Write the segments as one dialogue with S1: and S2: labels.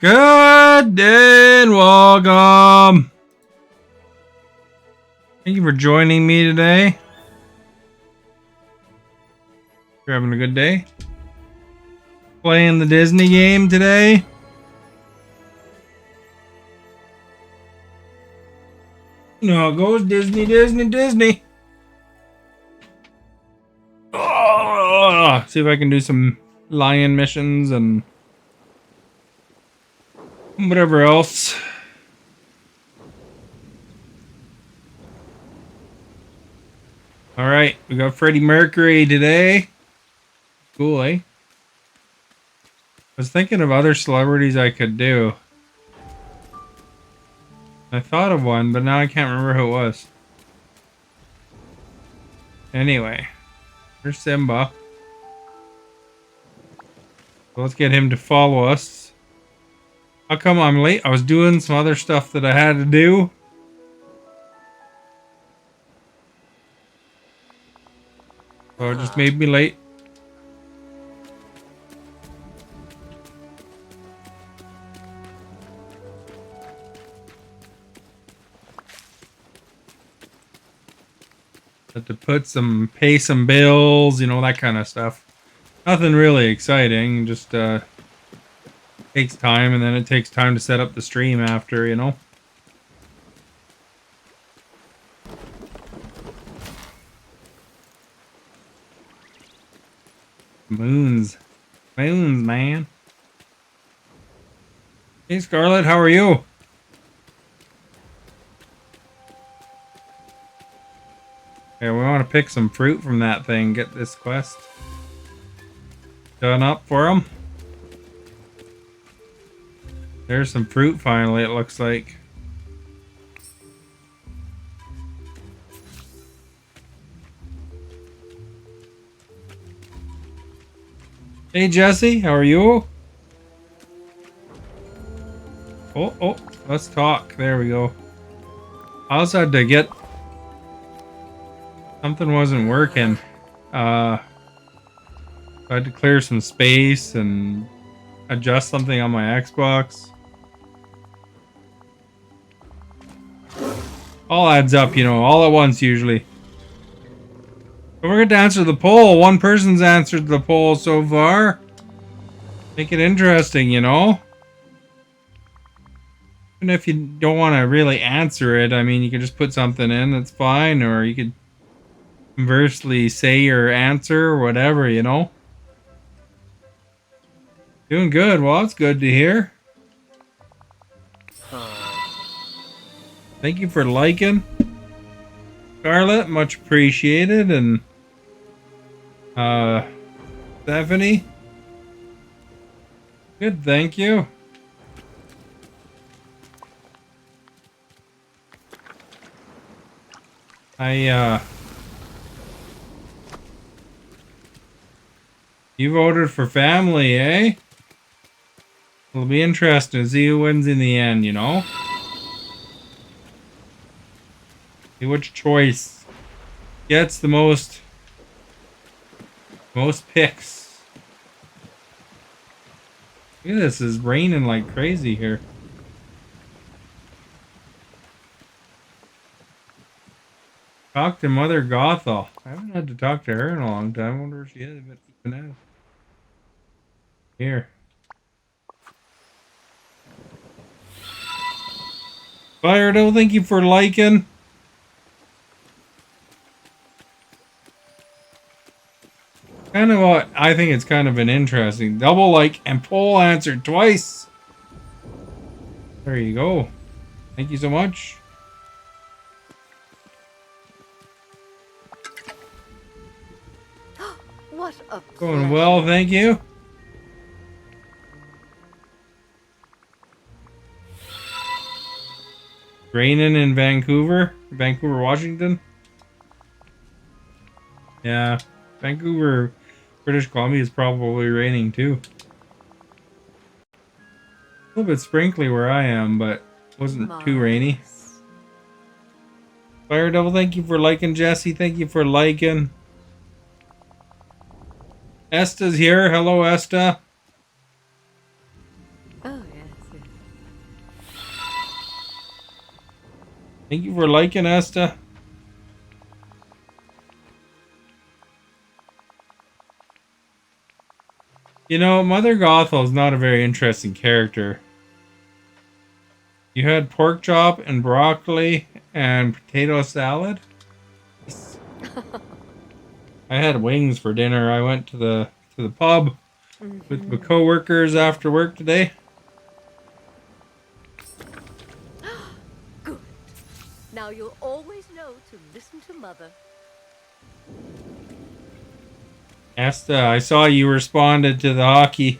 S1: Good day and welcome. Thank you for joining me today. You're having a good day? Playing the Disney game today? You know how it goes, Disney, Disney, Disney. Oh, see if I can do some lion missions and whatever else. Alright, we got Freddie Mercury today. Cool, eh? I was thinking of other celebrities I could do. I thought of one, but now I can't remember who it was. Anyway, there's Simba. So let's get him to follow us. How come I'm late? I was doing some other stuff that I had to do. So it just made me late. Had to pay some bills, you know, that kind of stuff. Nothing really exciting, just takes time, and then it takes time to set up the stream after, you know. Moons, man. Hey Scarlett, how are you? Yeah, we want to pick some fruit from that thing, get this quest done up for him. There's some fruit finally, it looks like. Hey Jesse, how are you? Oh, let's talk. There we go. I also had to get... Something wasn't working. I had to clear some space and adjust something on my Xbox. All adds up, you know, all at once usually. Don't forget to answer the poll. One person's answered the poll so far. Make it interesting, you know? Even if you don't want to really answer it, I mean, you can just put something in, that's fine. Or you could conversely say your answer or whatever, you know? Doing good. Well, that's good to hear. Thank you for liking. Scarlett, much appreciated. And Stephanie. Good, thank you. You voted for family, eh? It'll be interesting to see who wins in the end, you know? See which choice gets the most picks. Look at this, it's raining like crazy here. Talk to Mother Gothel. I haven't had to talk to her in a long time. I wonder where she is, but even now. Here. Firedo, thank you for liking. Kind of what I think it's kind of an interesting double like and poll answered twice. There you go. Thank you so much.
S2: What a
S1: Going well, thank you. Raining in Vancouver, Washington. Yeah, Vancouver, British Columbia is probably raining too. A little bit sprinkly where I am, but wasn't too rainy. Fire Devil, thank you for liking. Jesse, thank you for liking. Esta's here. Hello, Esta.
S2: Oh, yes.
S1: Thank you for liking Esta. You know, Mother Gothel's not a very interesting character. You had pork chop and broccoli and potato salad. I had wings for dinner. I went to the pub with my coworkers after work today.
S2: Good. Now you'll always know to listen to Mother.
S1: Esta, I saw you responded to the hockey.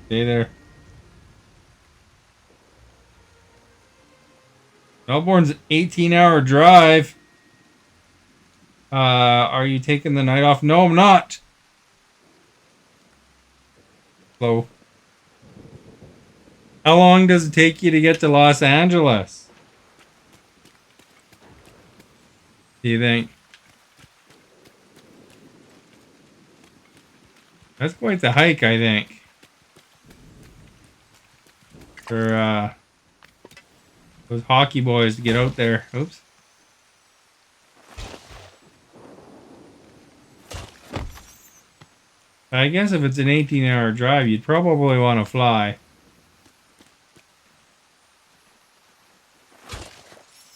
S1: Stay there. Melbourne's an 18-hour drive. Are you taking the night off? No, I'm not. Slow. How long does it take you to get to Los Angeles? Do you think? That's quite the hike, I think. For those hockey boys to get out there. Oops. I guess if it's an 18-hour drive, you'd probably want to fly.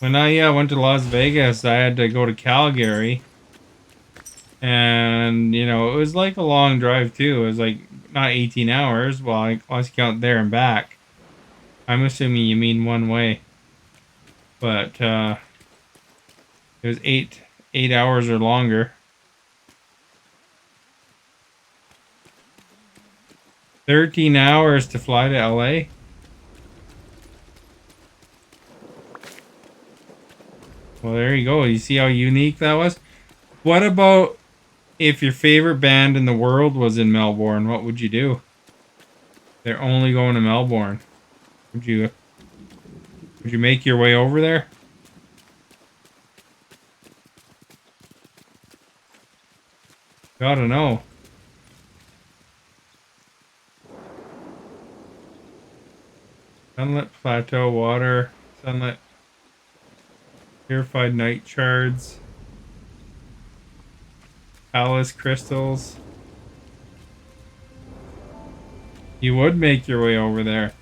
S1: When I went to Las Vegas, I had to go to Calgary. And, you know, it was like a long drive, too. It was like not 18 hours. Well, unless you count there and back. I'm assuming you mean one way. But it was eight hours or longer. 13 hours to fly to LA. Well, there you go. You see how unique that was? What about if your favorite band in the world was in Melbourne? What would you do? They're only going to Melbourne. Would you make your way over there? Gotta know. Sunlit Plateau water. Sunlit purified night shards. Palace crystals. You would make your way over there.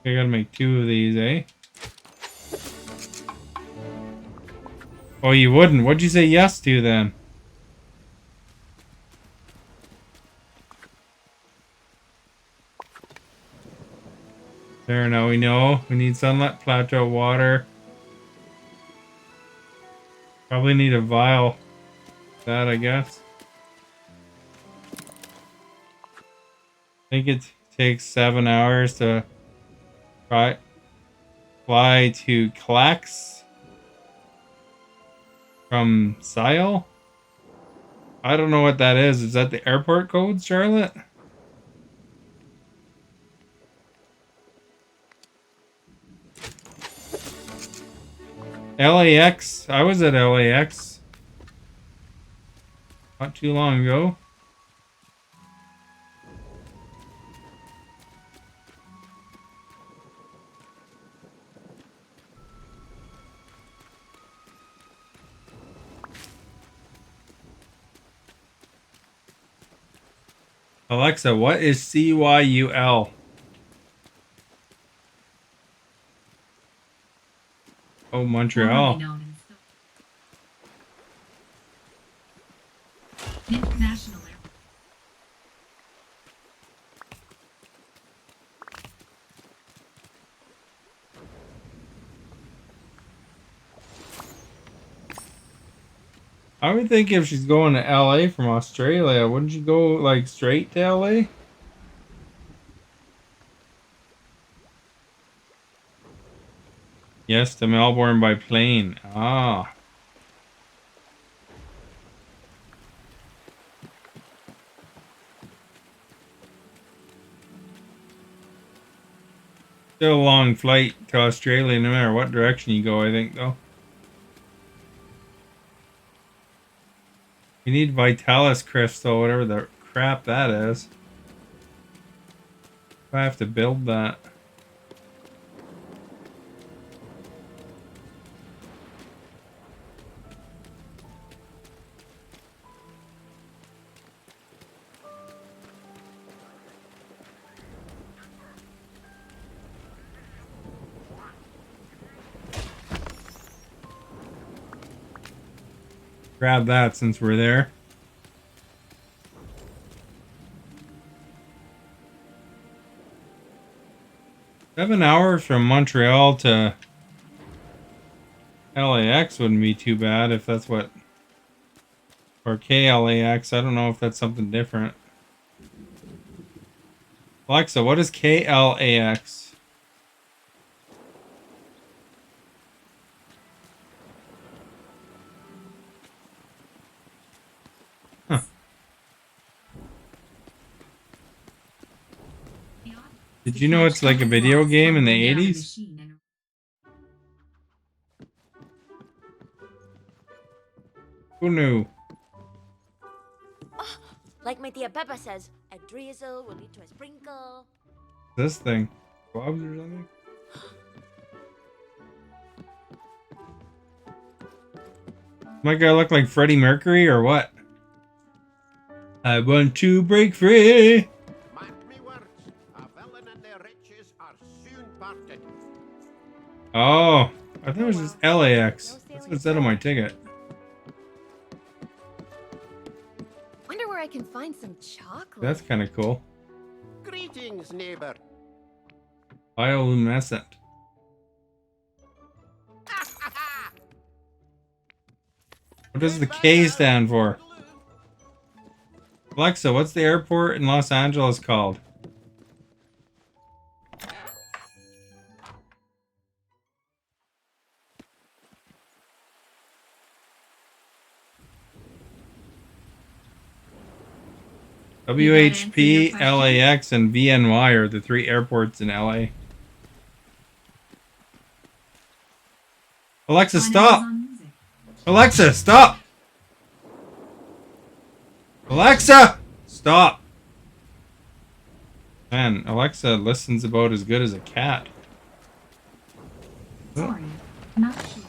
S1: I gotta make 2 of these, eh? Oh, you wouldn't? What'd you say yes to then? There, now we know. We need Sunlit Plateau water. Probably need a vial. That, I guess. I think it takes 7 hours to fly to Clax from Sile. I don't know what that is. Is that the airport code, Charlotte? LAX. I was at LAX not too long ago. Alexa, what is CYUL? Oh, Montreal.
S3: International Airport.
S1: I would think if she's going to LA from Australia, wouldn't you go like straight to LA? Yes, to Melbourne by plane. Ah. Still a long flight to Australia, no matter what direction you go, I think, though. You need Vitalis crystal, whatever the crap that is. I have to build that. Grab that since we're there. 7 hours from Montreal to LAX wouldn't be too bad if that's what... Or KLAX, I don't know if that's something different. Alexa, what is KLAX? Huh. Did you know it's like a video game in the 80s? Who knew?
S2: Like my tia Peppa says, a drizzle will lead to a sprinkle.
S1: This thing. Gloves or something? My guy look like Freddie Mercury or what? I want to break free.
S3: Mark me words, a villain and their riches are soon parted.
S1: Oh, I thought it was just LAX. That's what it said on my ticket.
S2: Wonder where I can find some chocolate.
S1: That's kind of cool.
S3: Greetings, neighbor.
S1: Bioluminescent. What does the K stand for? Alexa, what's the airport in Los Angeles called? WHP, LAX, and VNY are the 3 airports in LA. Alexa, stop! Alexa, stop! Alexa, stop! Man, Alexa listens about as good as a cat.
S4: Sorry, not sure.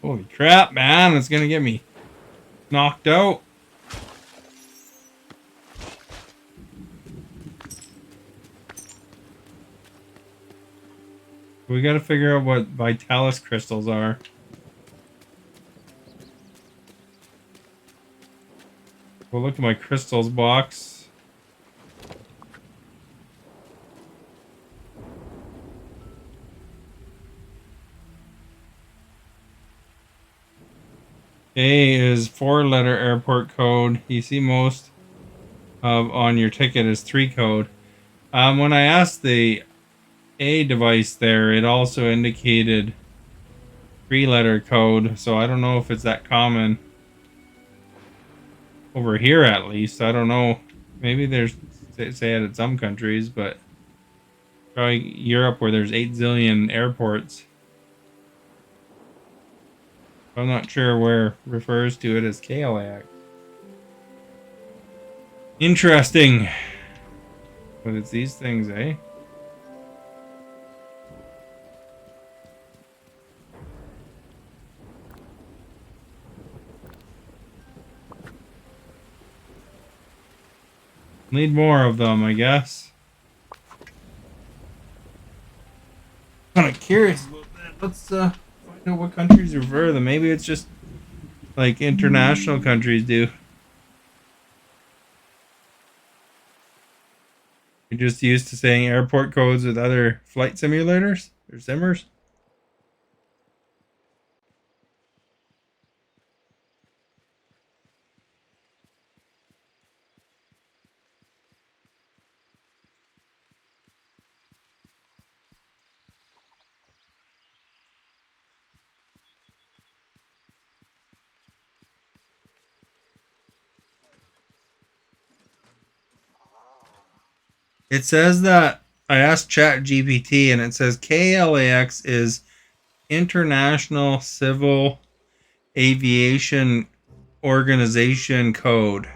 S1: Holy crap, man, it's gonna get me knocked out. We gotta figure out what Vitalis crystals are. We'll look at my crystals box. A is 4-letter airport code. You see most of on your ticket is 3 code. When I asked the A device there, it also indicated 3-letter code, so I don't know if it's that common over here at least. I don't know. Maybe there's, say it in some countries, but probably Europe where there's 8 zillion airports. I'm not sure where refers to it as KLAX. Interesting. But it's these things, eh? Need more of them, I guess. Kind of curious about that. Let's find out what countries refer them. Maybe it's just like international countries do. You're just used to saying airport codes with other flight simulators or simmers. It says that I asked ChatGPT and it says KLAX is International Civil Aviation Organization Code,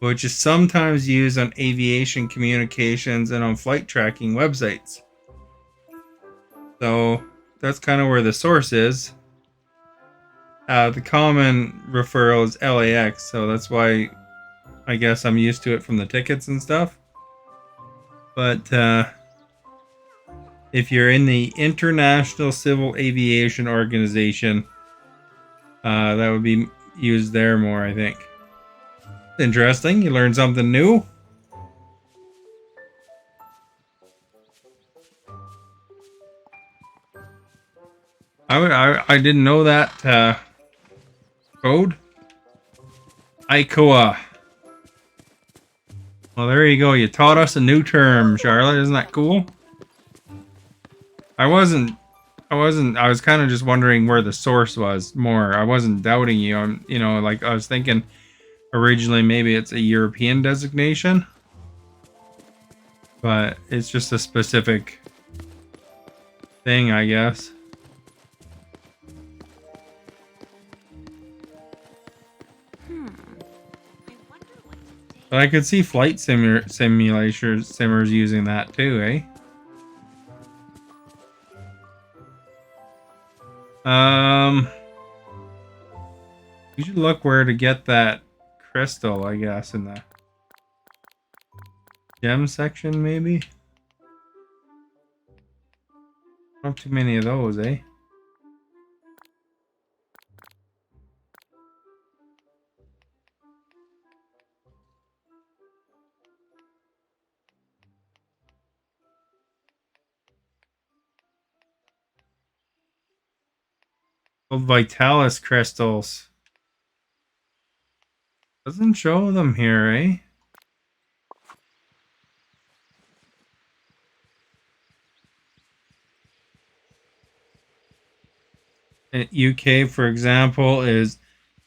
S1: which is sometimes used on aviation communications and on flight tracking websites. So that's kind of where the source is. The common referral is LAX, so that's why I guess I'm used to it from the tickets and stuff. But if you're in the International Civil Aviation Organization, that would be used there more, I think. Interesting. You learn something new. I didn't know that code. ICOA. Well, there you go. You taught us a new term, Charlotte. Isn't that cool? I was kind of just wondering where the source was more. I wasn't doubting you. Like I was thinking originally maybe it's a European designation, but it's just a specific thing, I guess. But I could see flight simmers using that too, eh? You should look where to get that crystal, I guess, in the gem section, maybe? Not too many of those, eh? Oh, Vitalis crystals. Doesn't show them here, eh? UK, for example, is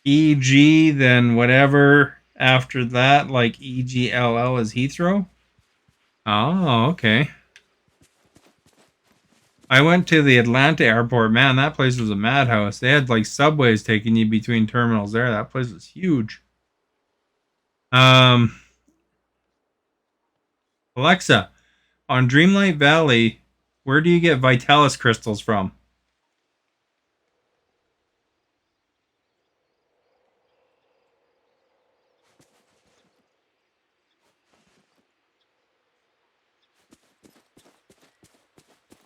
S1: EG, then whatever after that, like EGLL is Heathrow. Oh, okay. I went to the Atlanta airport. Man, that place was a madhouse. They had like subways taking you between terminals there. That place was huge. Alexa, on Dreamlight Valley, where do you get Vitalis crystals from?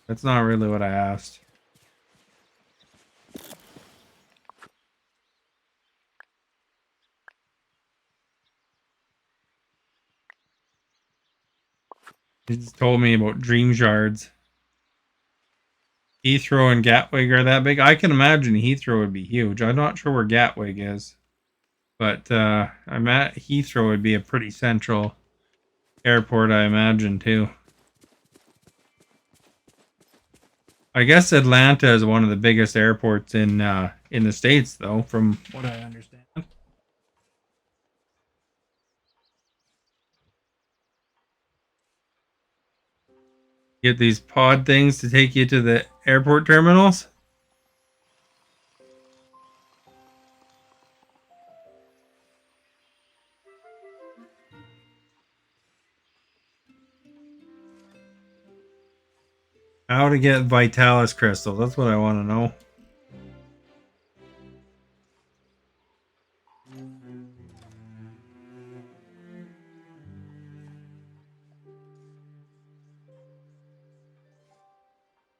S1: That's not really what I asked. He just told me about dream shards. Heathrow and Gatwick are that big? I can imagine Heathrow would be huge. I'm not sure where Gatwick is. But I'm at Heathrow would be a pretty central airport, I imagine, too. I guess Atlanta is one of the biggest airports in the States, though, from what I understand. Get these pod things to take you to the airport terminals. How to get Vitalis crystals. That's what I want to know.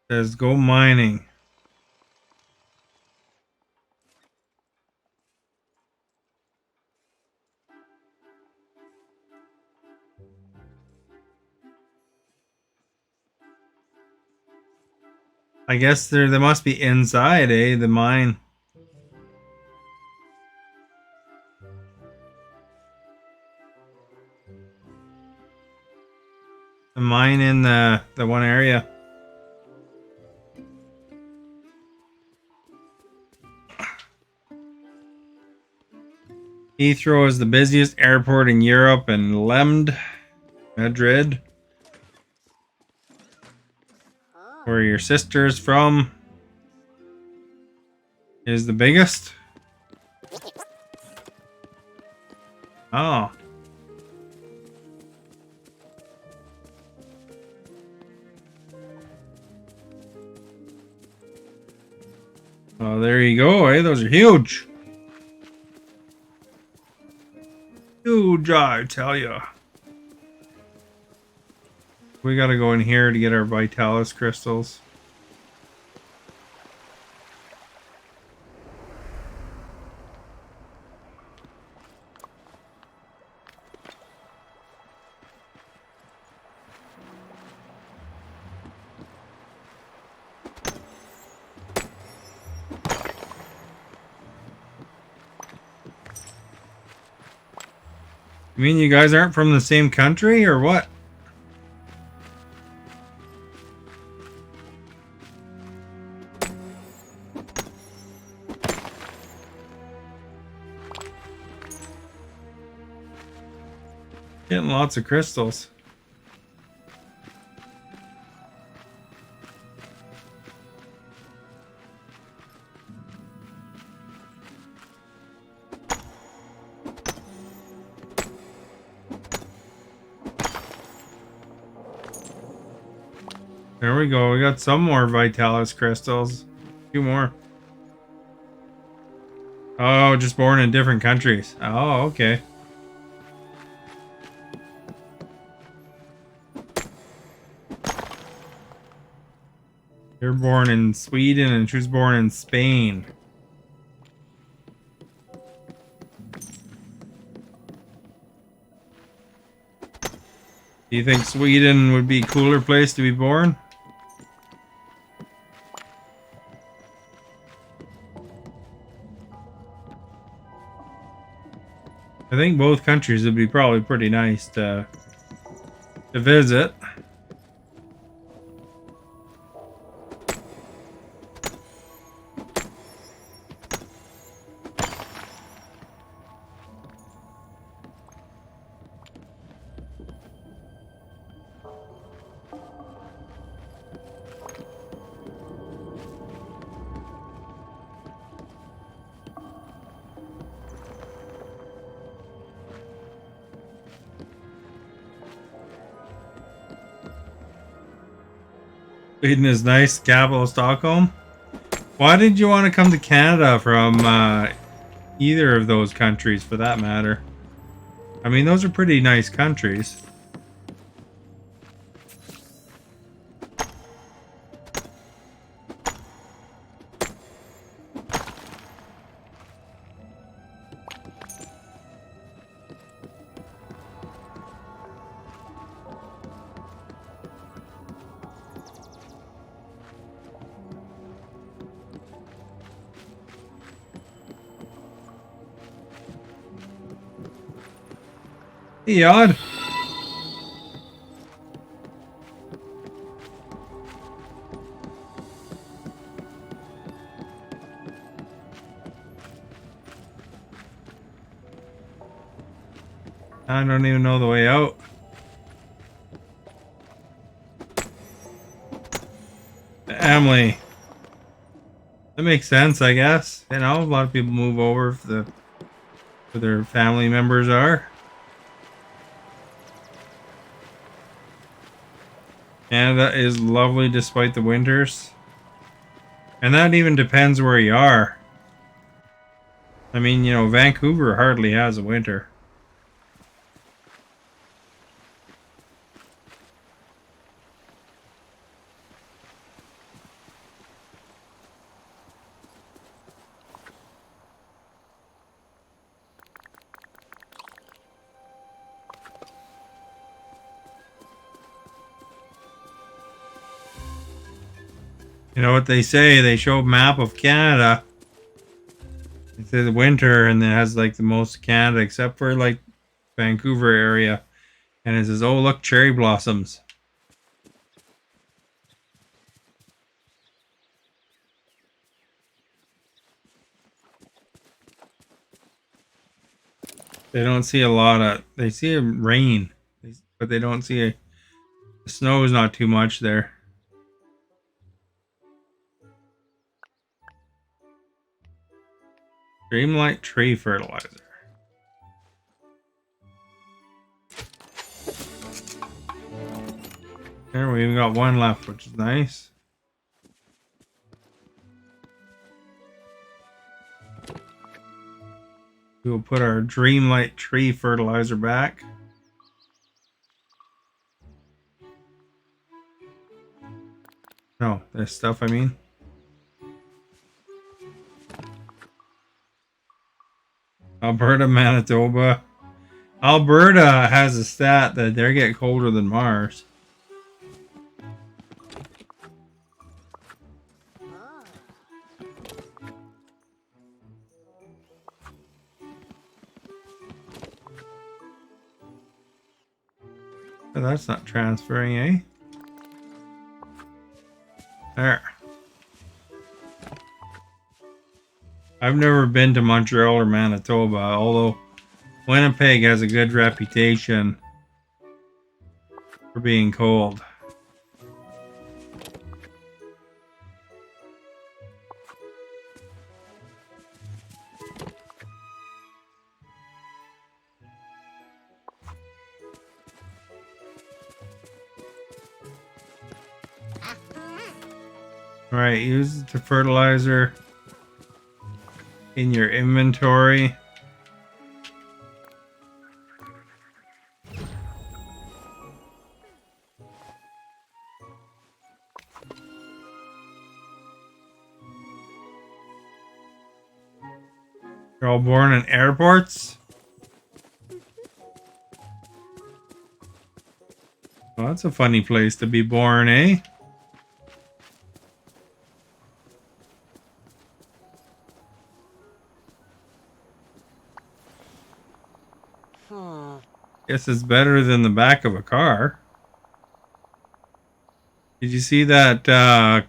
S1: It says go mining. I guess they must be inside, eh? The mine. The mine in the one area. Heathrow is the busiest airport in Europe, and Lemd, Madrid, where your sister is from, is the biggest. Oh. Oh, there you go, eh? Those are huge. Huge, I tell ya. We gotta go in here to get our Vitalis crystals. You mean you guys aren't from the same country, or what? Getting lots of crystals. There we go. We got some more Vitalis crystals. A few more. Oh, just born in different countries. Oh, okay. You're born in Sweden and she was born in Spain. Do you think Sweden would be a cooler place to be born? I think both countries would be probably pretty nice to visit. Sweden is nice, capital of Stockholm. Why did you want to come to Canada from either of those countries, for that matter? I mean, those are pretty nice countries. Hey, odd. I don't even know the way out. Emily. That makes sense, I guess. You know, a lot of people move over if where their family members are. Canada is lovely despite the winters. And that even depends where you are. I mean, you know, Vancouver hardly has a winter. You know what they say? They show a map of Canada. It says winter, and it has like the most of Canada except for like Vancouver area. And it says, oh, look, cherry blossoms. They don't see a lot of. They see rain, but they don't see a. The snow is not too much there. Dreamlight tree fertilizer. There, we even got one left, which is nice. We will put our Dreamlight tree fertilizer back. No, this stuff, I mean. Alberta, Manitoba. Alberta has a stat that they get colder than Mars. Oh, that's not transferring, eh? There. I've never been to Montreal or Manitoba, although Winnipeg has a good reputation for being cold. Alright, use it to fertilizer in your inventory. You're all born in airports? Well, that's a funny place to be born, eh? Guess it's better than the back of a car. Did you see that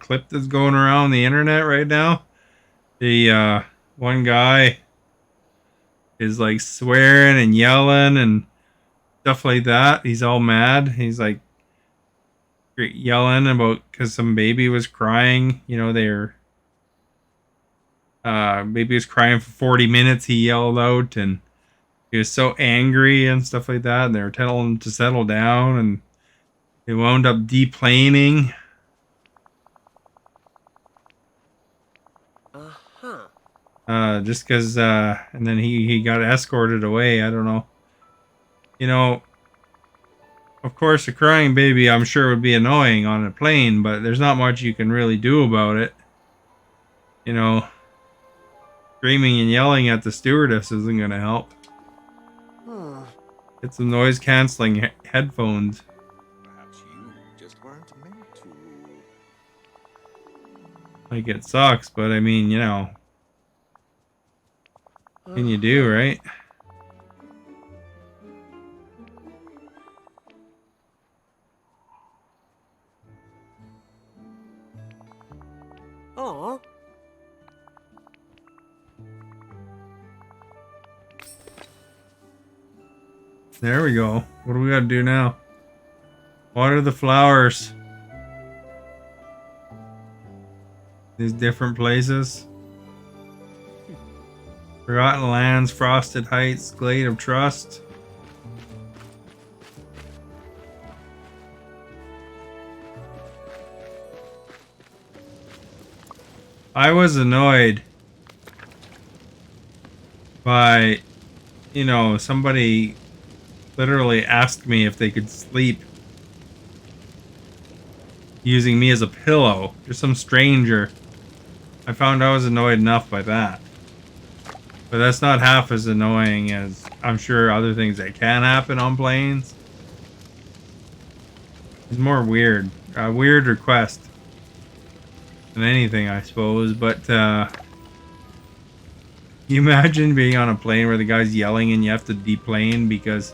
S1: clip that's going around the internet right now? The one guy is like swearing and yelling and stuff like that. He's all mad. He's like yelling about because some baby was crying. You know, baby was crying for 40 minutes. He yelled out and he was so angry and stuff like that. And they were telling him to settle down and they wound up deplaning. Just because, and then he got escorted away. I don't know. You know, of course, a crying baby, I'm sure, would be annoying on a plane, but there's not much you can really do about it. You know, screaming and yelling at the stewardess isn't going to help. Get some noise canceling headphones.
S4: Perhaps you just weren't meant to.
S1: Like, it sucks, but I mean, you know, what can you do, right?
S5: Aw.
S1: There we go. What do we got to do now? Water the flowers. These different places. Forgotten Lands, Frosted Heights, Glade of Trust. I was annoyed by, you know, somebody literally asked me if they could sleep using me as a pillow. Just some stranger. I found I was annoyed enough by that. But that's not half as annoying as I'm sure other things that can happen on planes. It's more weird. A weird request than anything, I suppose. But you imagine being on a plane where the guy's yelling and you have to deplane because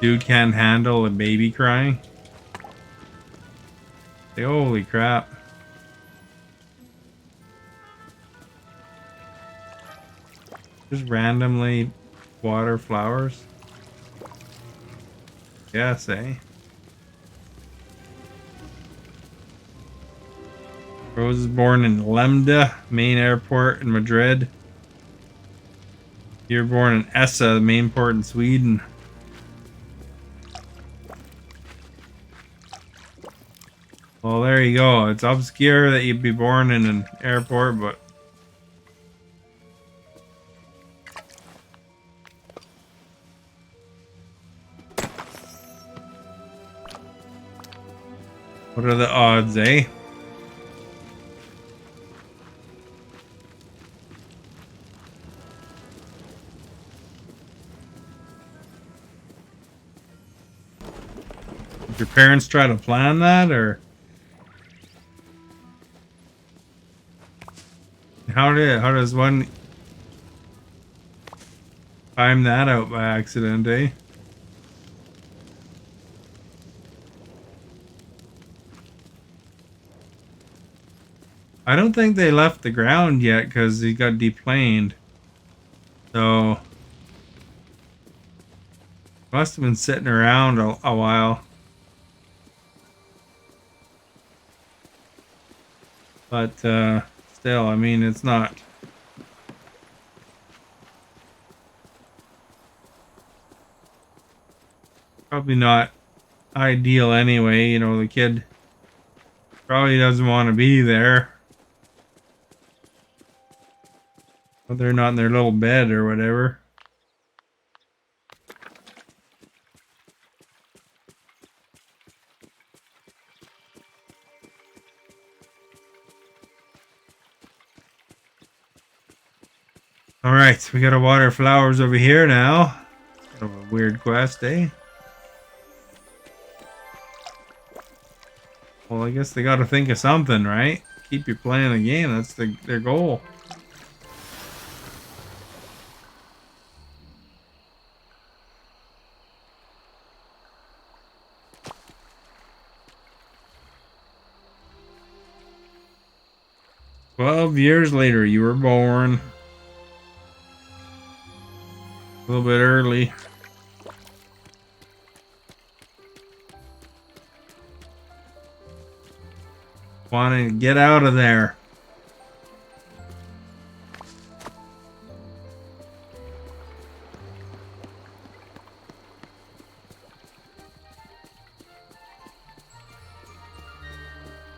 S1: dude can't handle a baby crying? Say, holy crap. Just randomly Water flowers. Yes, eh? Rose is born in Lambda, main airport in Madrid. You're born in Essa, the main port in Sweden. Well, there you go. It's obscure that you'd be born in an airport, but what are the odds, eh? Did your parents try to plan that, or how does one time that out by accident, eh? I don't think they left the ground yet because he got deplaned. So must have been sitting around a while. But still, I mean, it's not probably not ideal anyway. You know, the kid probably doesn't want to be there. But they're not in their little bed or whatever. All right, we got to water flowers over here now. Kind of a weird quest, eh? Well, I guess they got to think of something, right? Keep you playing the game. That's their goal. "12 years later, you were born. A little bit early. Wanting to get out of there."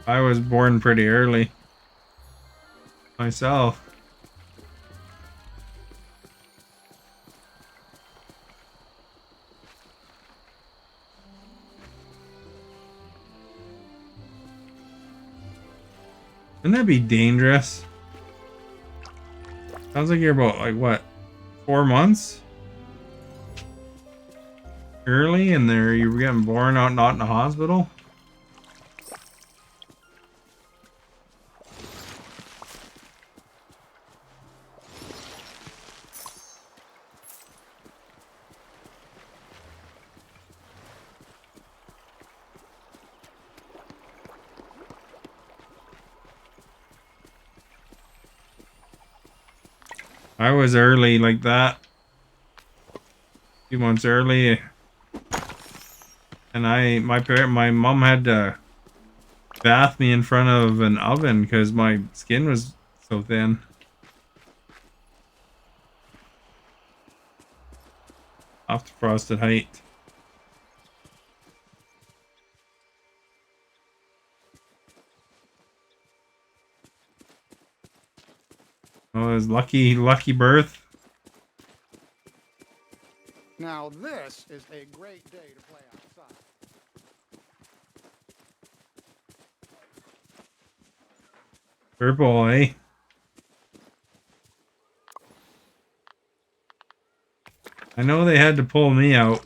S1: I was born pretty early myself. Wouldn't that be dangerous? Sounds like you're about, like, what, 4 months early, and there you were getting born out not in a hospital. I was early like that, a few months early, and my mom had to bath me in front of an oven because my skin was so thin. Off to frosted height. Oh, it was lucky birth.
S3: Now this is a great day to play outside.
S1: Purple, eh? I know they had to pull me out.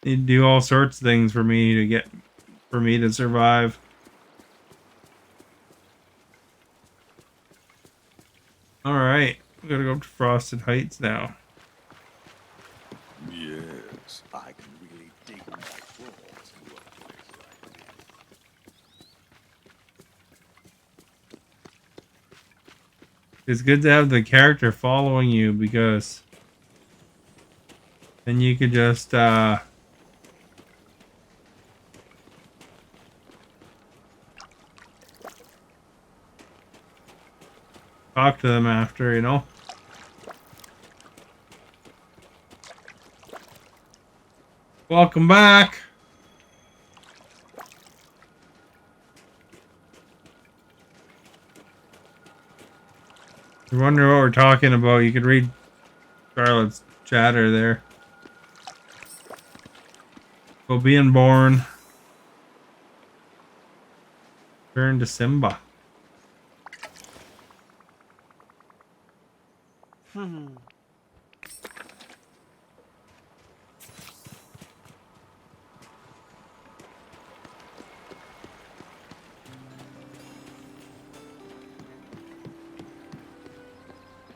S1: They do all sorts of things for me to survive. All right. We gotta go up to Frosted Heights now.
S4: Yes, I can really dig my claws to a place like this.
S1: It's good to have the character following you because then you could just talk to them after, you know. Welcome back. If you wonder what we're talking about, you could read Charlotte's chatter there. Well, being born. Turn to Simba.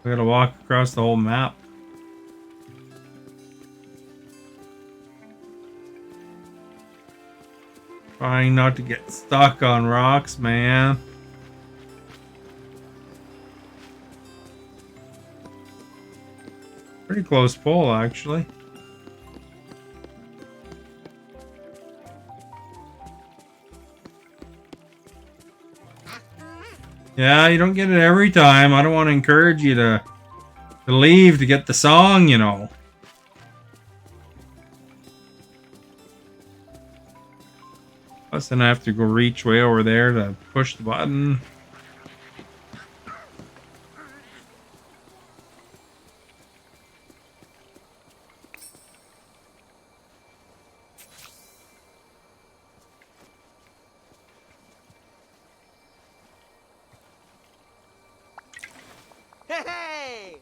S1: We gotta walk across the whole map. Trying not to get stuck on rocks, man. Pretty close pull, actually. Yeah, you don't get it every time. I don't want to encourage you to leave to get the song, you know. Plus, then I have to go reach way over there to push the button.
S5: Hey!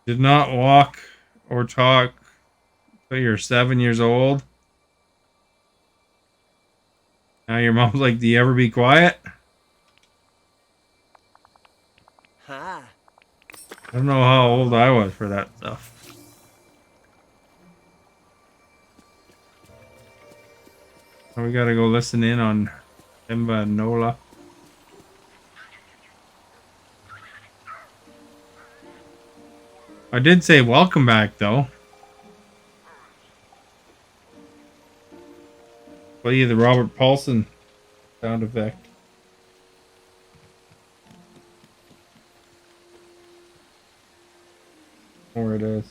S1: Did not walk or talk until you're 7 years old. Now your mom's like, do you ever be quiet?
S5: Huh.
S1: I don't know how old I was for that stuff. Now we gotta go listen in on Simba and Nola. I did say welcome back though. Play you the Robert Paulson sound effect. Where it is.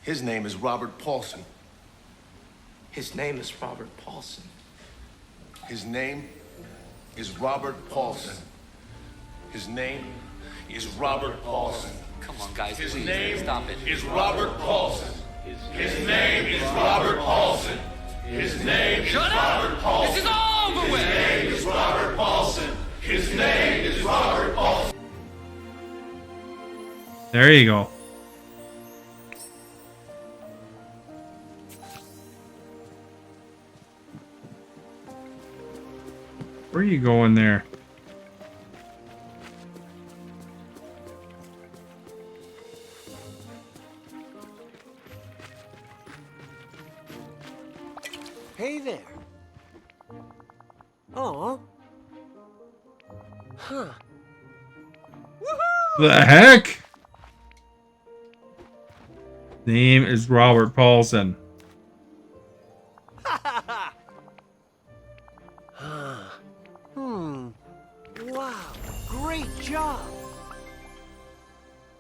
S6: His name is Robert Paulson.
S7: His name is Robert Paulson.
S6: His name is Robert Paulson. His name is Robert Paulson.
S7: Come on, guys,
S6: His
S7: please,
S6: name
S7: stop it.
S6: is Robert Paulson. His name is Robert Paulson. His name is Robert Paulson.
S7: This is over with!
S6: His name is Robert Paulson. His name is Robert Paulson.
S1: There you go. Where are you going there?
S5: Hey there. Oh. Huh.
S1: The heck? Name is Robert Paulson.
S5: Wow. Great job.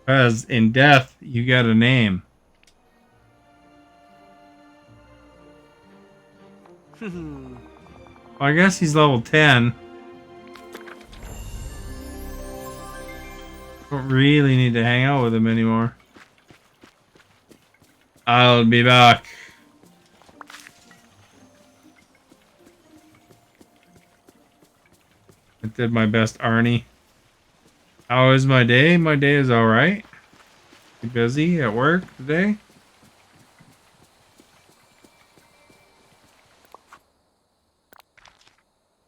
S1: Because in death, you get a name. I guess he's level 10. Don't really need to hang out with him anymore. I'll be back. I did my best, Arnie. How is my day? My day is alright. You busy at work today?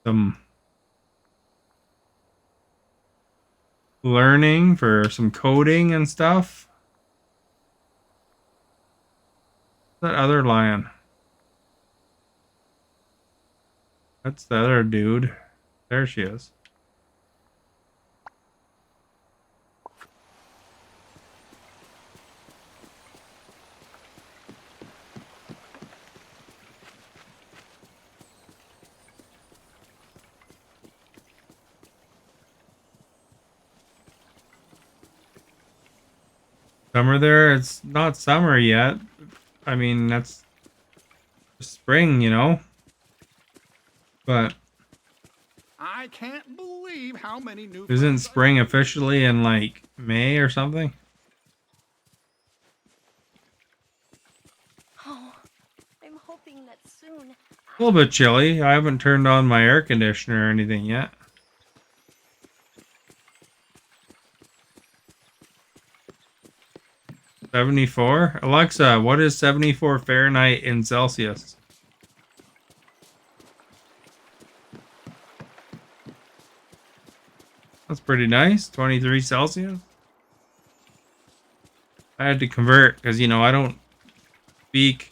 S1: some learning for some coding and stuff. That other lion. That's the other dude. There she is. Summer there? It's not summer yet. I mean, that's spring, you know? But
S4: I can't believe how many new
S1: isn't
S4: friends I
S1: spring
S4: made.
S1: officially in like May or something?
S2: Oh, I'm hoping that soon.
S1: A little bit chilly. I haven't turned on my air conditioner or anything yet. $74? Alexa, what is 74 Fahrenheit in Celsius? That's pretty nice. 23 Celsius. I had to convert because, you know, I don't speak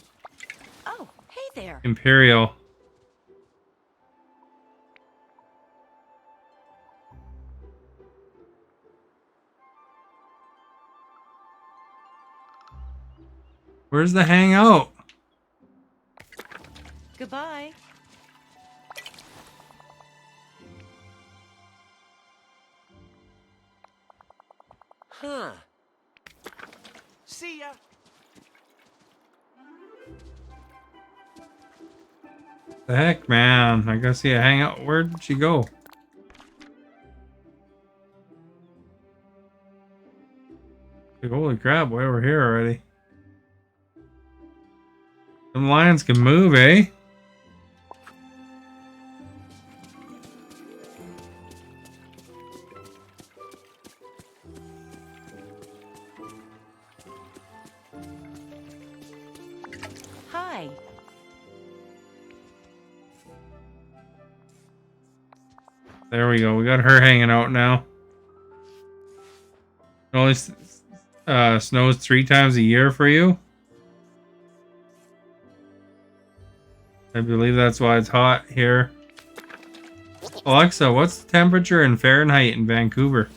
S2: Oh, hey there.
S1: Imperial. Where's the hangout?
S2: Goodbye.
S5: Huh. See ya.
S1: The heck, man. I gotta see a hangout. Where'd she go? Like, holy crap, way over here already. Some lions can move, eh?
S2: Hi.
S1: There we go. We got her hanging out now. It only snows 3 times a year for you. I believe that's why it's hot here. Alexa, what's the temperature in Fahrenheit in Vancouver?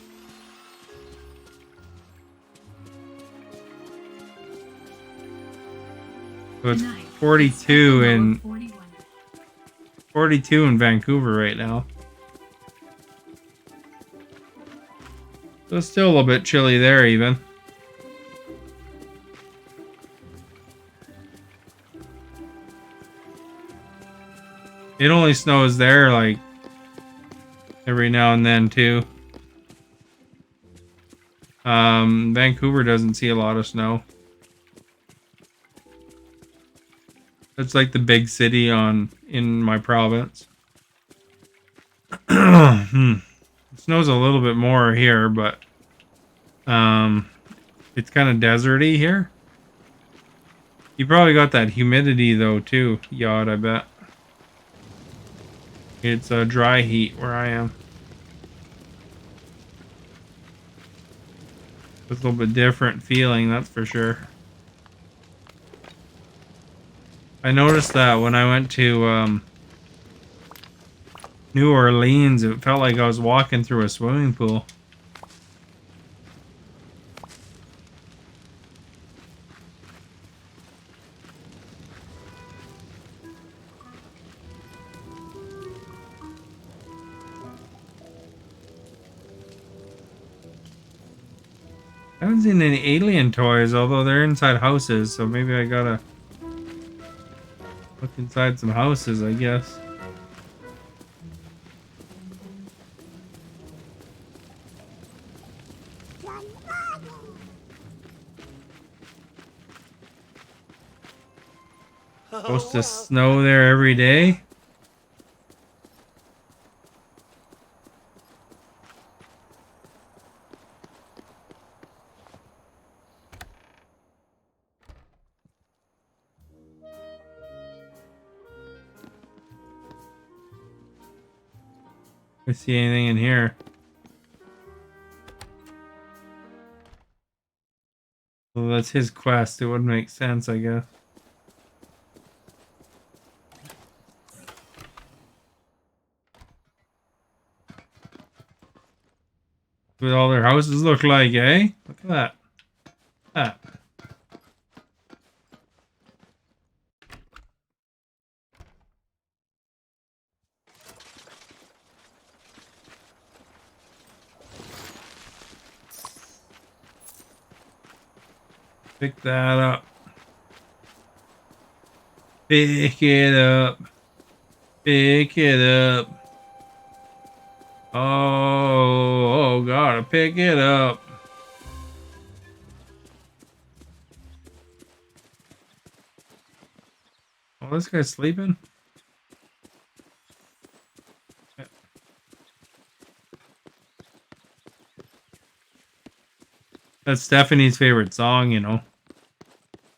S1: So it's 42 in Vancouver right now. So it's still a little bit chilly there even. It only snows there like every now and then too. Vancouver doesn't see a lot of snow. It's like the big city in my province. It snows a little bit more here, but it's kind of deserty here. You probably got that humidity though too, Yod, I bet. It's a dry heat where I am. It's a little bit different feeling, that's for sure. I noticed that when I went to New Orleans, it felt like I was walking through a swimming pool. I haven't seen any alien toys, although they're inside houses, so maybe I gotta look inside some houses, I guess. Supposed to snow there every day. I see anything in here. Well, that's his quest. It would make sense, I guess. What all their houses look like, eh? Look at that. That. Pick that up. Pick it up. Pick it up. Oh, gotta pick it up. Oh, this guy's sleeping? That's Stephanie's favorite song, you know.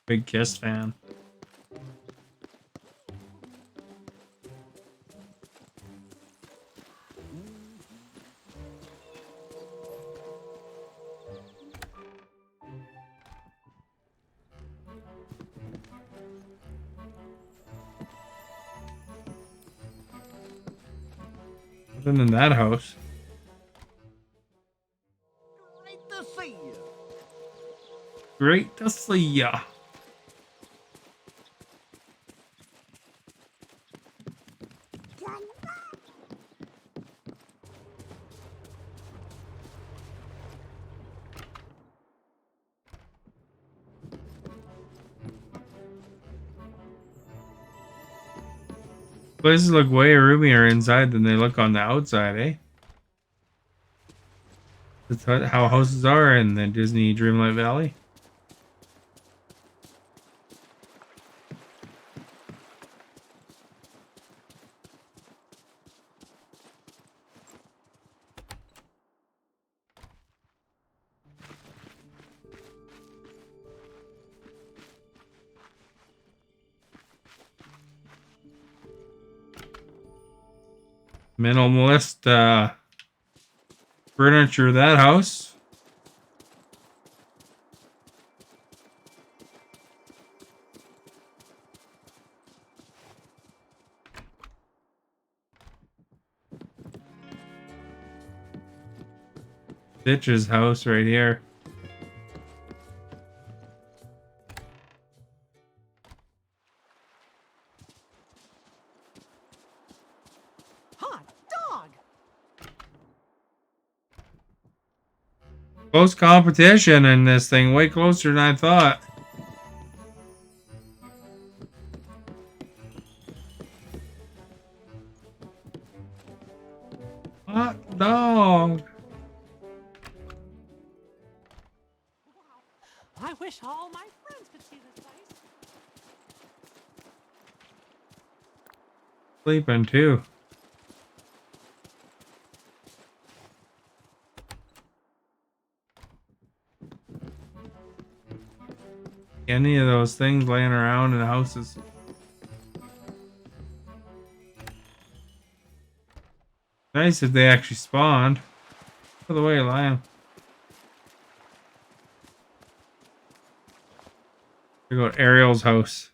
S1: Big Kiss fan. Nothing in that house.
S3: Great to see you.
S1: Great to see ya. Places look way roomier inside than they look on the outside, eh? That's how houses are in the Disney Dreamlight Valley. Minimalist furniture, that house. Stitch's house right here.
S3: Hot dog.
S1: Close competition in this thing, way closer than I thought. Hot dog.
S8: I wish all my friends could see this place.
S1: Sleeping too. Any of those things laying around in the houses. Nice if they actually spawned. Out of the way, lion. We go to Ariel's house.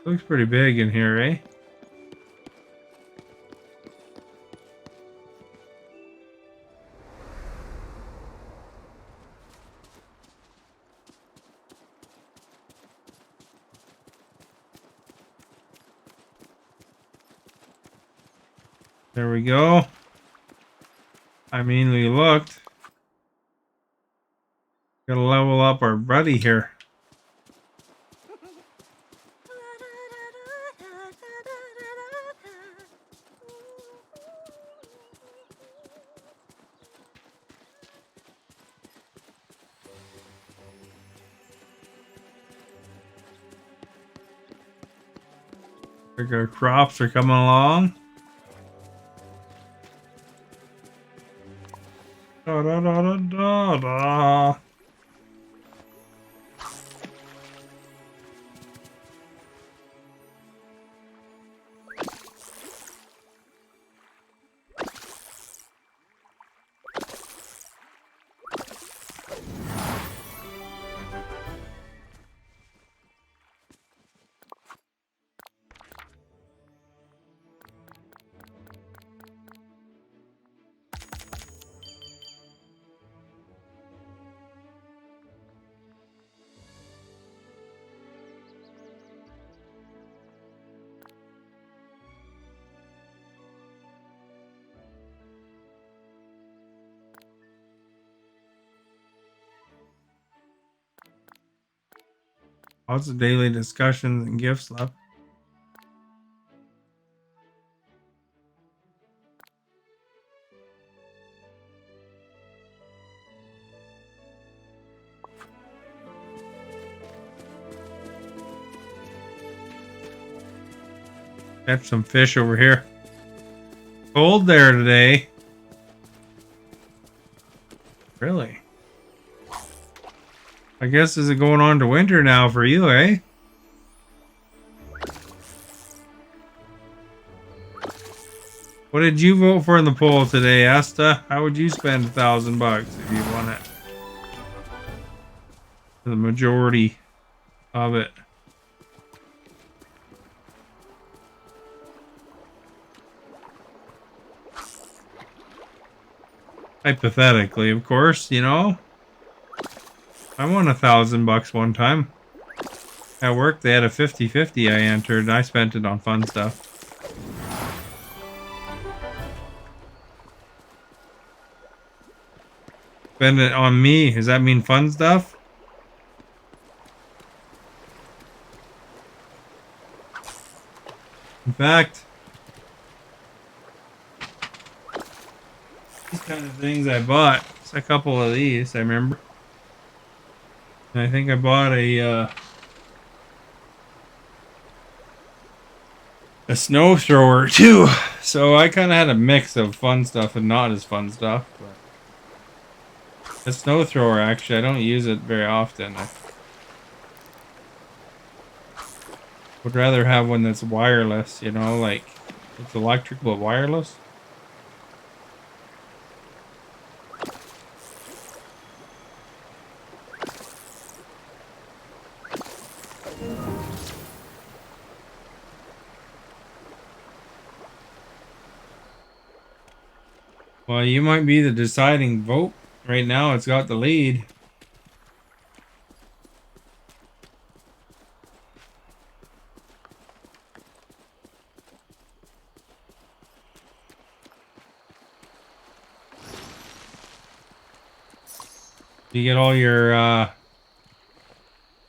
S1: Looks pretty big in here, eh? There we go. I mean, we looked. Gotta level up our buddy here. Our crops are coming along. Da da da da da da. Lots of daily discussions and gifts left. Catch some fish over here. Cold there today. Really? I guess is it going on to winter now for you, eh? What did you vote for in the poll today, Asta? How would you spend $1,000 if you won it? The majority of it. Hypothetically, of course, you know. I won $1,000 one time. At work, they had a 50-50 I entered, and I spent it on fun stuff. Spend it on me. Does that mean fun stuff? In fact, these kind of things I bought. It's a couple of these, I remember. And I think I bought a snow thrower too. So I kind of had a mix of fun stuff and not as fun stuff. But a snow thrower, actually, I don't use it very often. I would rather have one that's wireless, you know, like it's electric but wireless. Well, you might be the deciding vote. Right now, it's got the lead. You get all your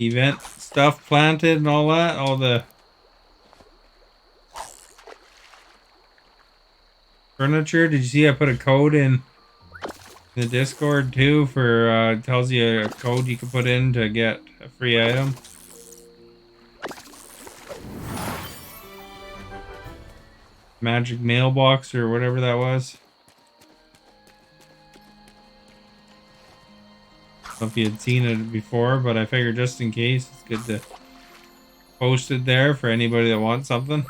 S1: event stuff planted and all that, all the furniture. Did you see I put a code in the Discord too for tells you a code you can put in to get a free item. Magic mailbox or whatever that was. I don't know if you had seen it before, but I figured just in case it's good to post it there for anybody that wants something.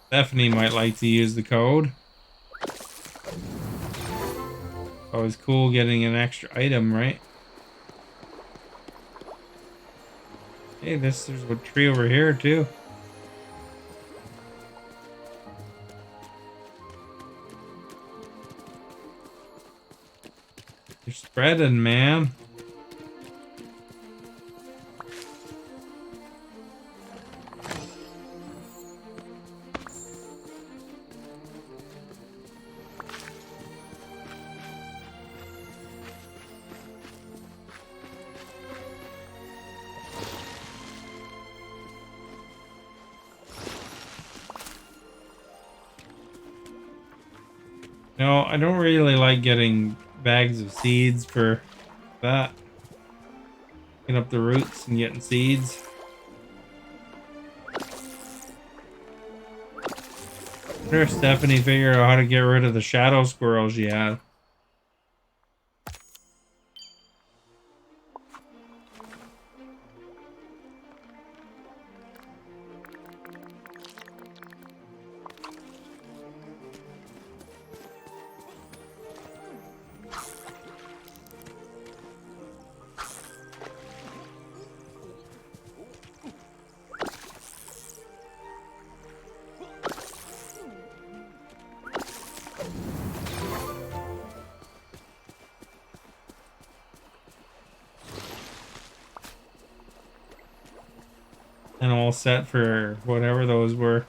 S1: Stephanie might like to use the code. Always cool getting an extra item, right? Hey, there's a tree over here too. You're spreading, man. No, I don't really like getting bags of seeds for that. Picking up the roots and getting seeds. I wonder if Stephanie figured out how to get rid of the shadow squirrels she had. And all set for whatever those were.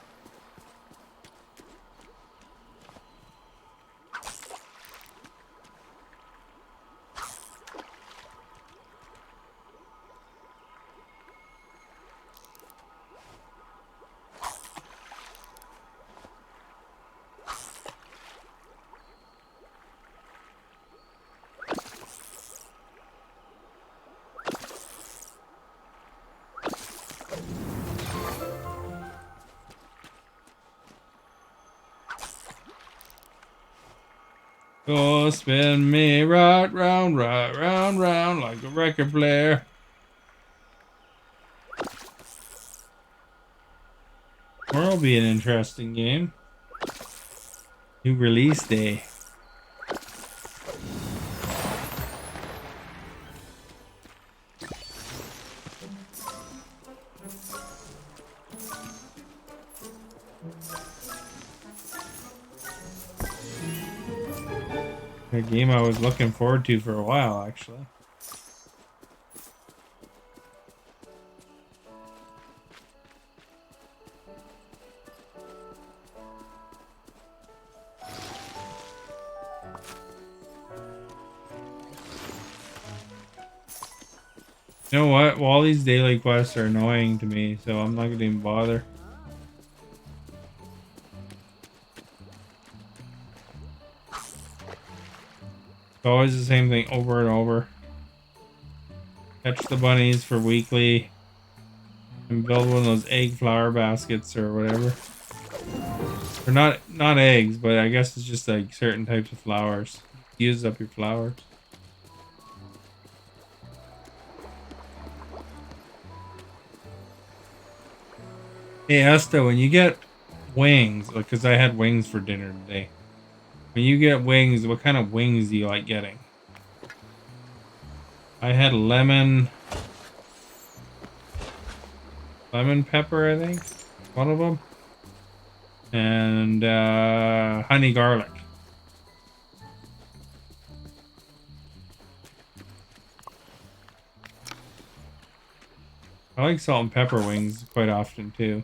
S1: Go spin me right round, like a record player. Tomorrow will be an interesting game. New release day. A game I was looking forward to for a while, actually. You know what? Well, all these daily quests are annoying to me, so I'm not gonna even bother. It's always the same thing over and over. Catch the bunnies for weekly. And build one of those egg flower baskets or whatever. Or not eggs, but I guess it's just like certain types of flowers. Use up your flowers. Hey Asta, when you get wings, because I had wings for dinner today. When you get wings, what kind of wings do you like getting? I had lemon pepper, I think, one of them, and honey garlic. I like salt and pepper wings quite often too.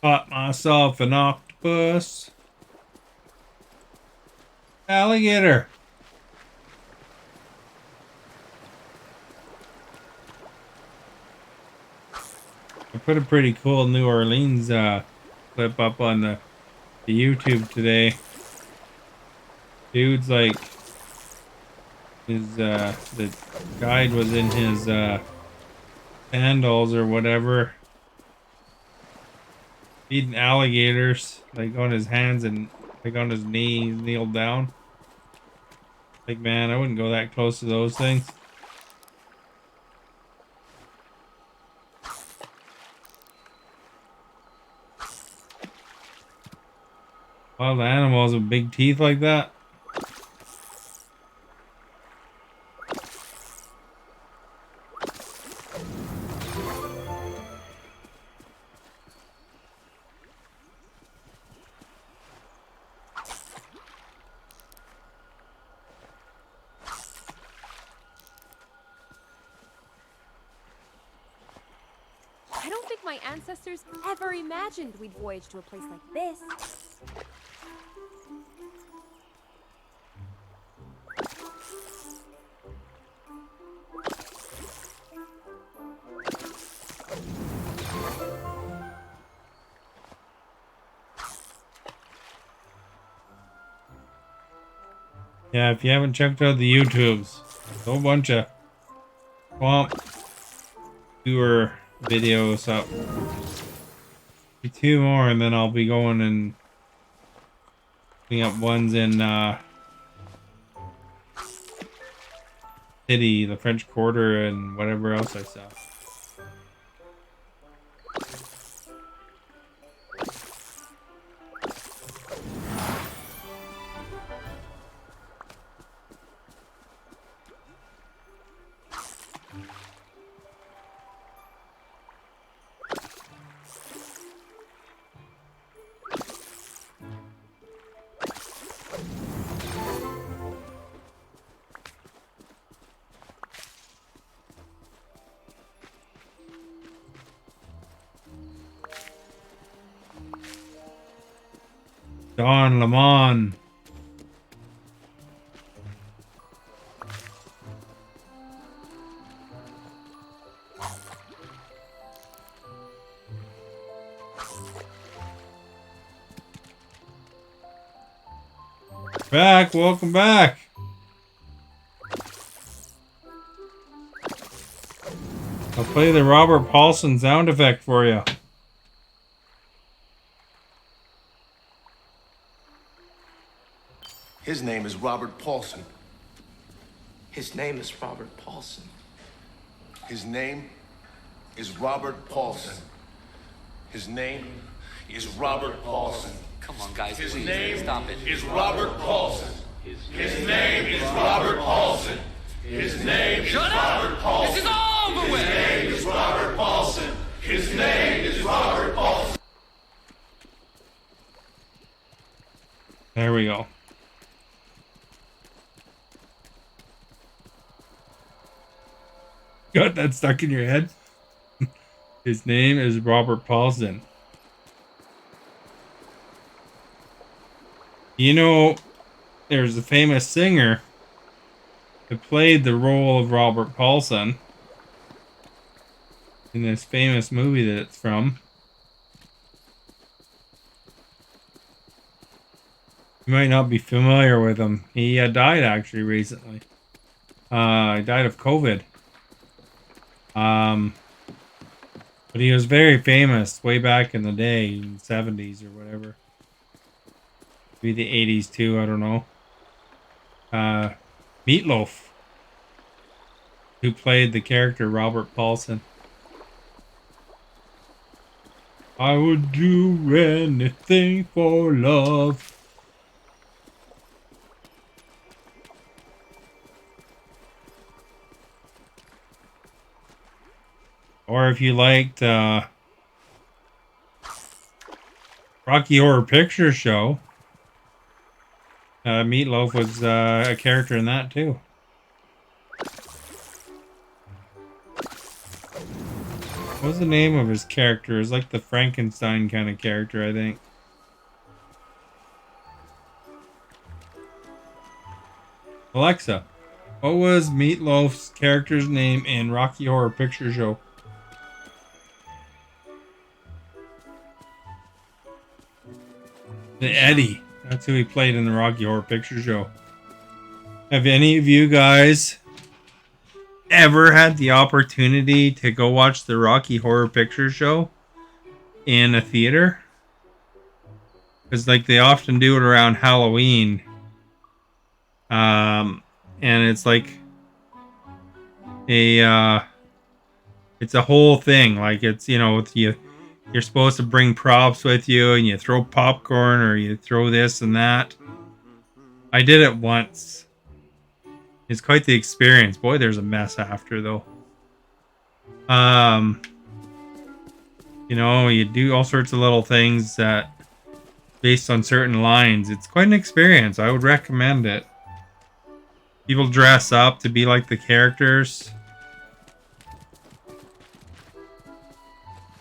S1: Caught myself an octopus. Alligator. I put a pretty cool New Orleans clip up on the YouTube today. Dude's like, his the guide was in his sandals or whatever, feeding alligators, like on his hands and like on his knees, kneeled down. Like, man, I wouldn't go that close to those things. Wild animals with big teeth like that.
S2: I don't think my ancestors ever imagined we'd voyage to a place like this.
S1: Yeah, if you haven't checked out the YouTubes, a whole bunch of swamp tour videos up. Be two more, and then I'll be going and putting up ones in City, the French Quarter, and whatever else I saw. Don Lemon. Back, welcome back. I'll play the Robert Paulson sound effect for you.
S4: His name is Robert Paulson.
S7: His name is Robert Paulson.
S4: His name is Robert Paulson. His name is Robert Paulson.
S5: Come on, guys,
S6: His
S5: please,
S6: name
S5: stop it.
S6: is Robert Paulson. His name is Robert Paulson. His name is Robert Paulson.
S5: This is over with!
S6: His name is Robert Paulson. His name is Robert Paulson.
S1: There we go. Got that stuck in your head? His name is Robert Paulson. You know, there's a famous singer who played the role of Robert Paulson in this famous movie that it's from. You might not be familiar with him. He died actually recently. He died of COVID. But he was very famous way back in the day, in the 70s or whatever. Maybe the 80s too, I don't know. Meatloaf, who played the character Robert Paulson. I would do anything for love. Or if you liked Rocky Horror Picture Show, Meatloaf was a character in that too. What was the name of his character? It's like the Frankenstein kind of character, I think. Alexa, what was Meatloaf's character's name in Rocky Horror Picture Show? The Eddie. That's who he played in the Rocky Horror Picture Show. Have any of you guys ever had the opportunity to go watch the Rocky Horror Picture Show in a theater? Because like they often do it around Halloween. And it's like it's a whole thing. Like it's, you know, you're supposed to bring props with you and you throw popcorn or you throw this and that. I did it once. It's quite the experience. Boy, there's a mess after though. You know, you do all sorts of little things that based on certain lines. It's quite an experience. I would recommend it. People dress up to be like the characters.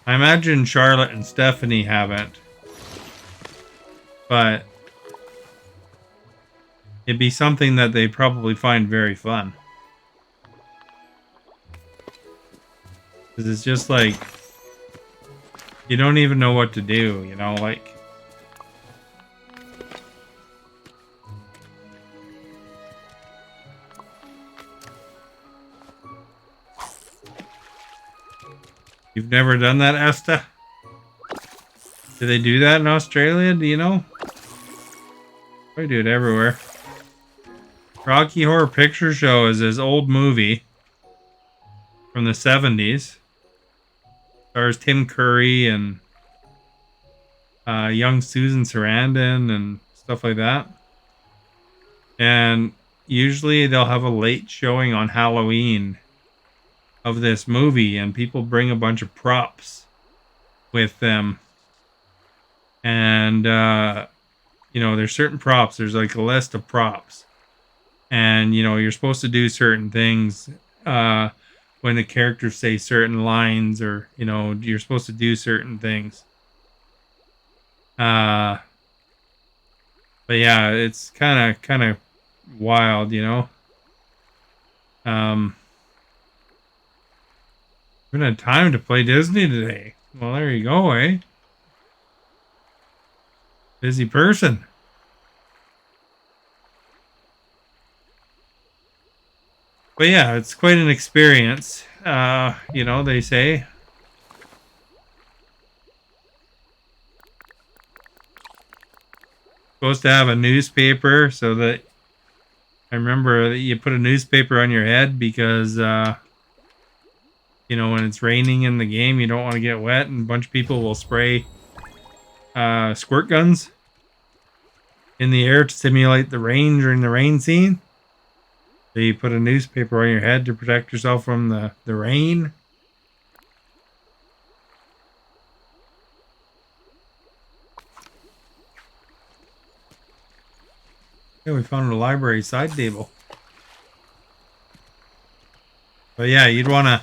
S1: I imagine Charlotte and Stephanie haven't. But it'd be something that they probably find very fun. Because it's just like, you don't even know what to do, you know, like. You've never done that, Esta? Do they do that in Australia? Do you know? They do it everywhere. Rocky Horror Picture Show is his old movie from the 70s. Stars Tim Curry and young Susan Sarandon and stuff like that. And usually they'll have a late showing on Halloween of this movie, and people bring a bunch of props with them. And, you know, there's certain props. There's like a list of props. And, you know, you're supposed to do certain things when the characters say certain lines, or, you know, you're supposed to do certain things. But yeah, it's kind of wild, you know. Haven't had time to play Disney today. Well, there you go, eh? Busy person. But yeah, it's quite an experience. You know, they say. Supposed to have a newspaper so that I remember that you put a newspaper on your head because you know, when it's raining in the game, you don't want to get wet, and a bunch of people will spray squirt guns in the air to simulate the rain during the rain scene. So you put a newspaper on your head to protect yourself from the rain. Yeah, we found a library side table. But yeah, you'd want to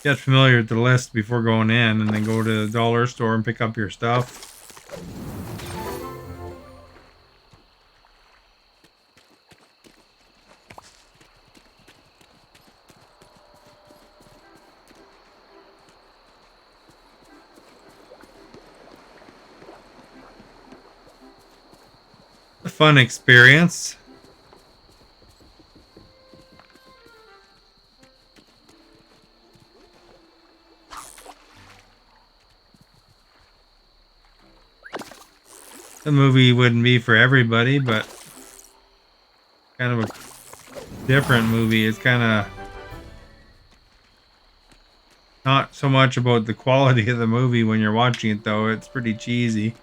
S1: get familiar with the list before going in, and then go to the dollar store and pick up your stuff. A fun experience. The movie wouldn't be for everybody, but kind of a different movie. It's kind of not so much about the quality of the movie when you're watching it, though. It's pretty cheesy.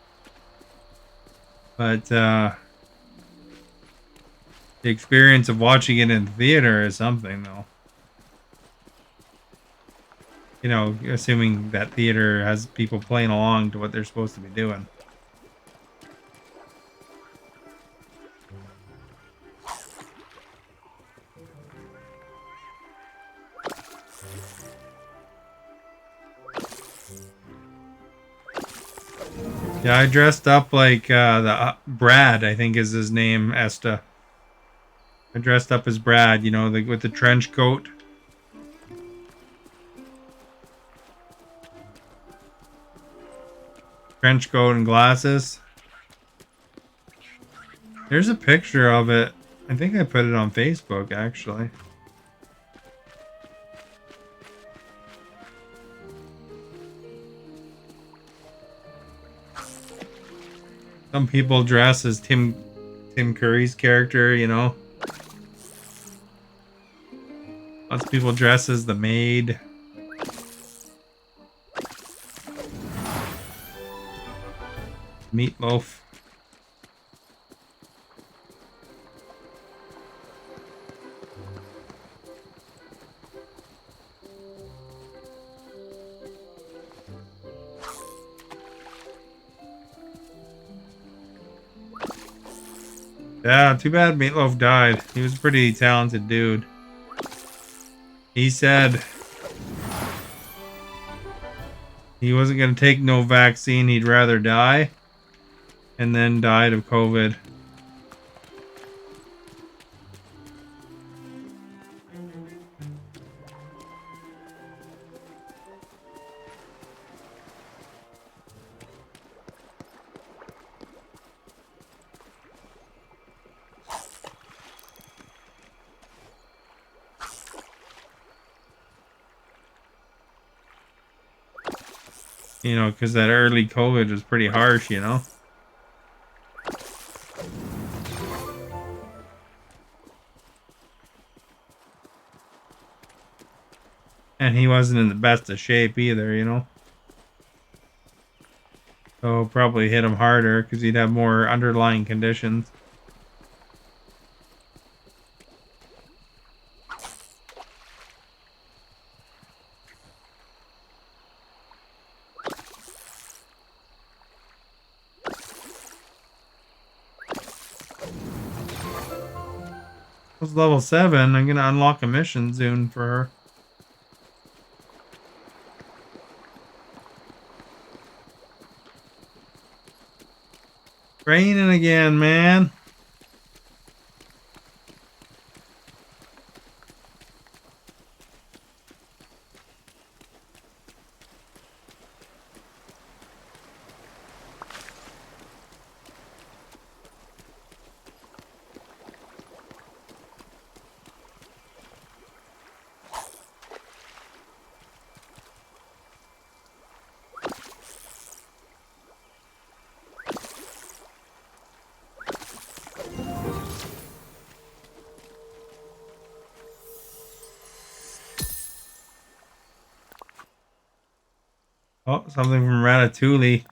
S1: But the experience of watching it in the theater is something, though. You know, assuming that theater has people playing along to what they're supposed to be doing. Yeah, I dressed up like the Brad, I think is his name, Esta. I dressed up as Brad, you know, with the trench coat. Trench coat and glasses. There's a picture of it. I think I put it on Facebook, actually. Some people dress as Tim Curry's character, you know. Lots of people dress as the maid. Meatloaf. Yeah, too bad Meatloaf died. He was a pretty talented dude. He said he wasn't going to take no vaccine. He'd rather die. And then died of COVID. You know, because that early COVID was pretty harsh, you know. And he wasn't in the best of shape either, you know. So probably hit him harder because he'd have more underlying conditions. It's level 7. I'm gonna unlock a mission soon for her. Raining again, man. Oh, something from Ratatouille.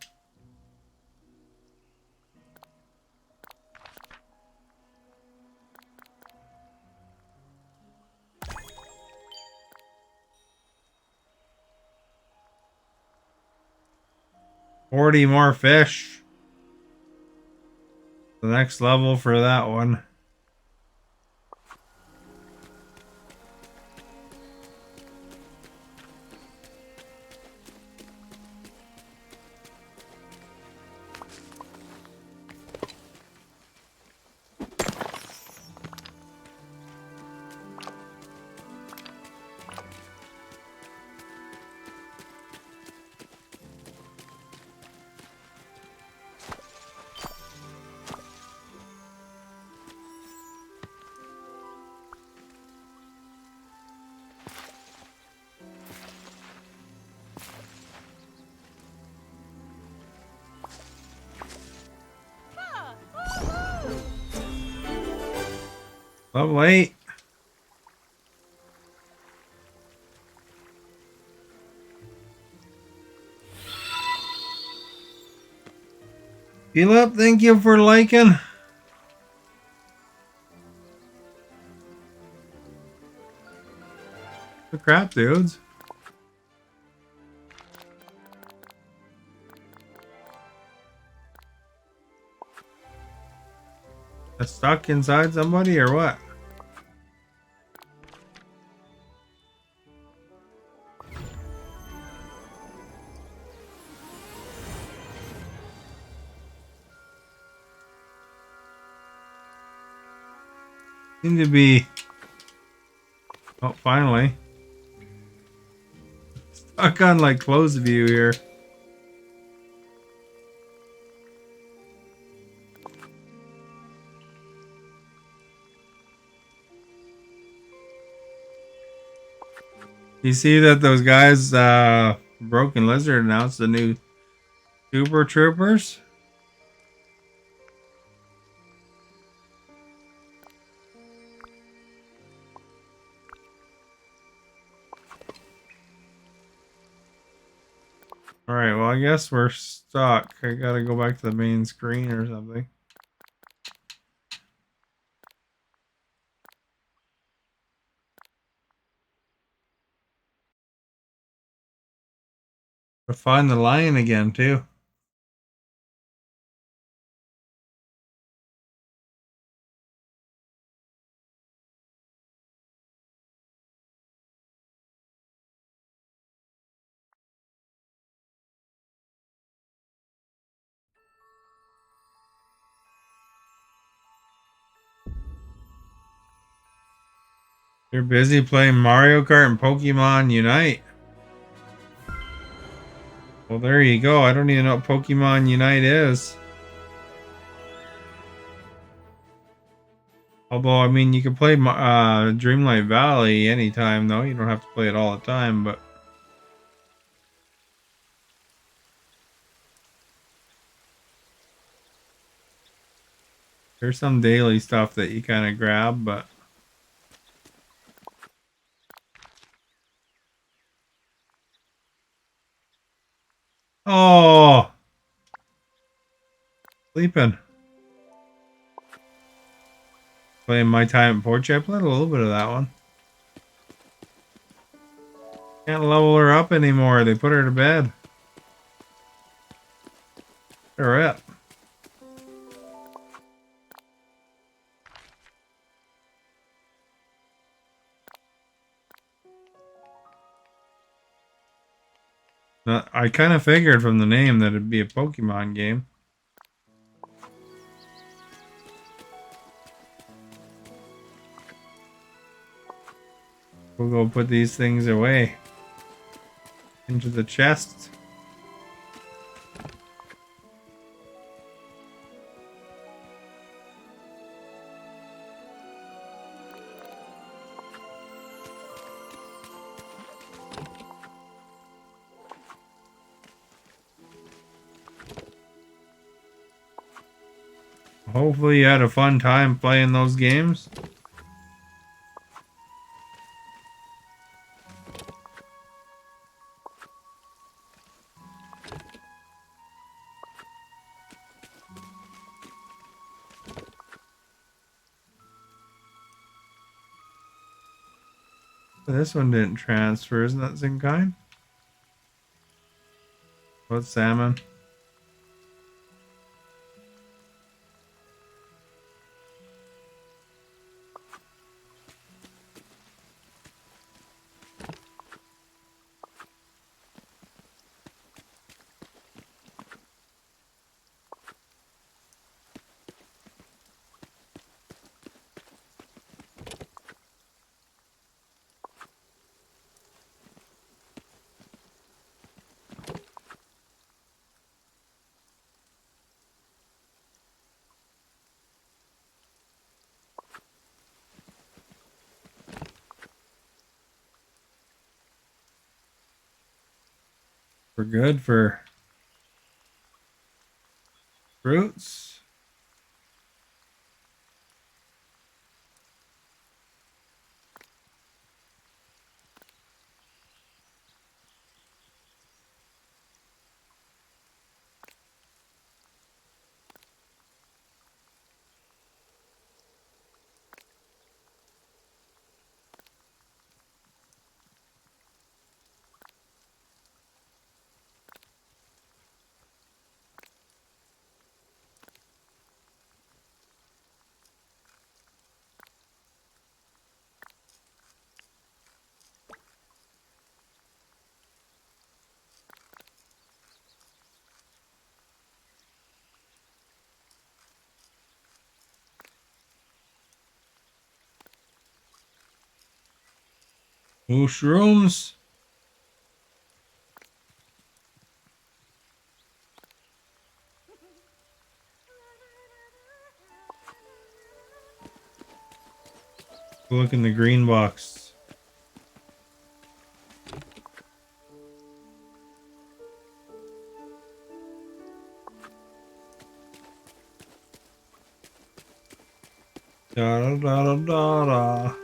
S1: $40 more fish. The next level for that one. Level 8. Philip, thank you for liking. The crap, dudes. That's stuck inside somebody or what? Seem to be. Oh, finally. Stuck on like close view here. You see that those guys, Broken Lizard announced the new Super Troopers? Alright, well I guess we're stuck. I gotta go back to the main screen or something. To find the lion again too. You're busy playing Mario Kart and Pokemon Unite. Well, there you go. I don't even know what Pokemon Unite is. Although, I mean, you can play Dreamlight Valley anytime, though. You don't have to play it all the time, but... There's some daily stuff that you kind of grab, but... Oh! Sleeping. Playing My Time at Porch. I played a little bit of that one. Can't level her up anymore. They put her to bed. They're up. I kind of figured from the name that it'd be a Pokemon game. We'll go put these things away. Into the chest. Hopefully you had a fun time playing those games. This one didn't transfer. Isn't that zinc kind? What salmon? We're good for fruits. Mushrooms. Look in the green box. Da da da da da.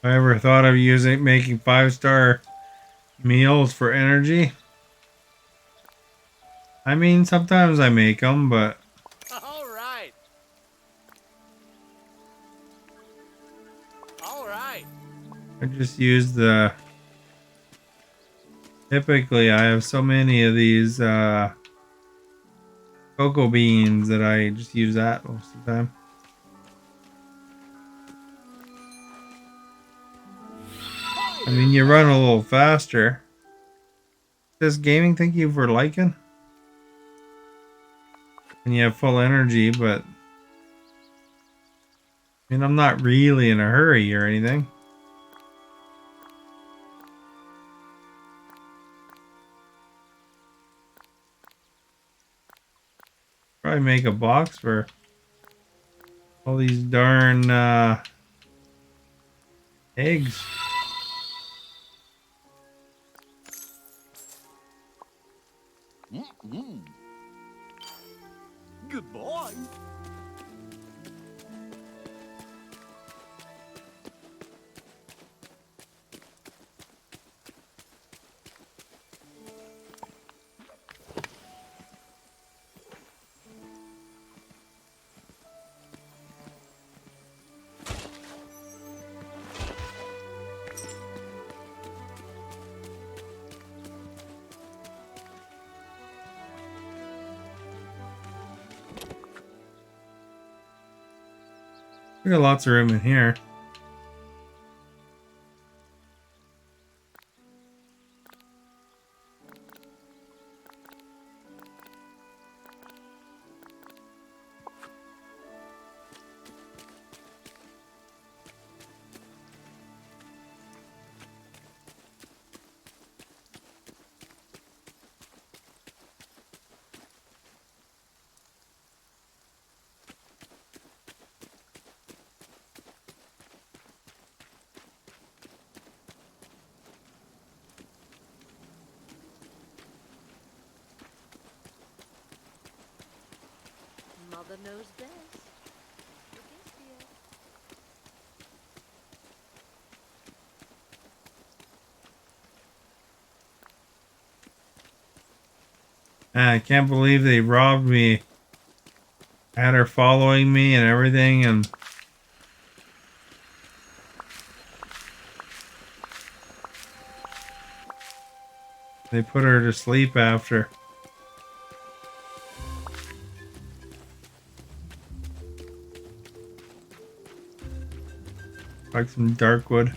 S1: I ever thought of making 5-star meals for energy? I mean, sometimes I make them, but
S5: All right. All right.
S1: I just use the. Typically, I have so many of these cocoa beans that I just use that most of the time. I mean, you run a little faster. Does gaming thank you for liking? And you have full energy, but I mean, I'm not really in a hurry or anything. Probably make a box for all these darn eggs.
S4: Good boy.
S1: We got lots of room in here.
S2: Mother knows best.
S1: I can't believe they robbed me. I had her following me and everything, and they put her to sleep after. Like some dark wood.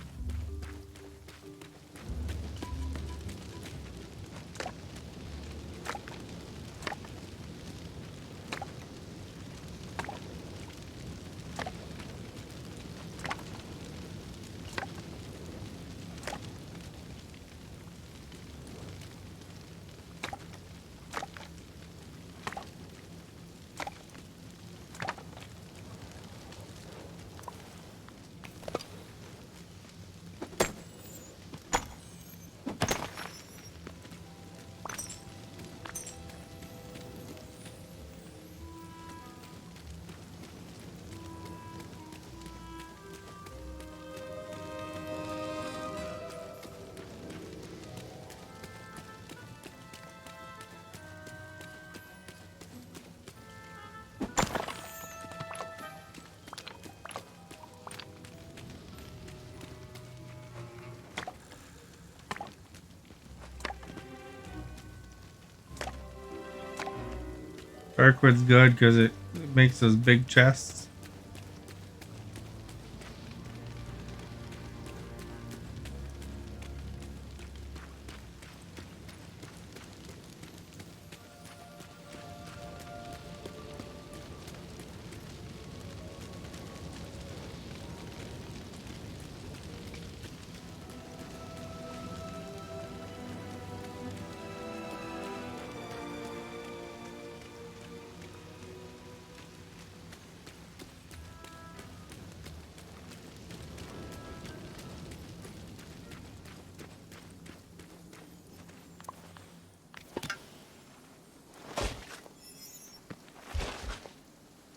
S1: Darkwood's good because it makes those big chests.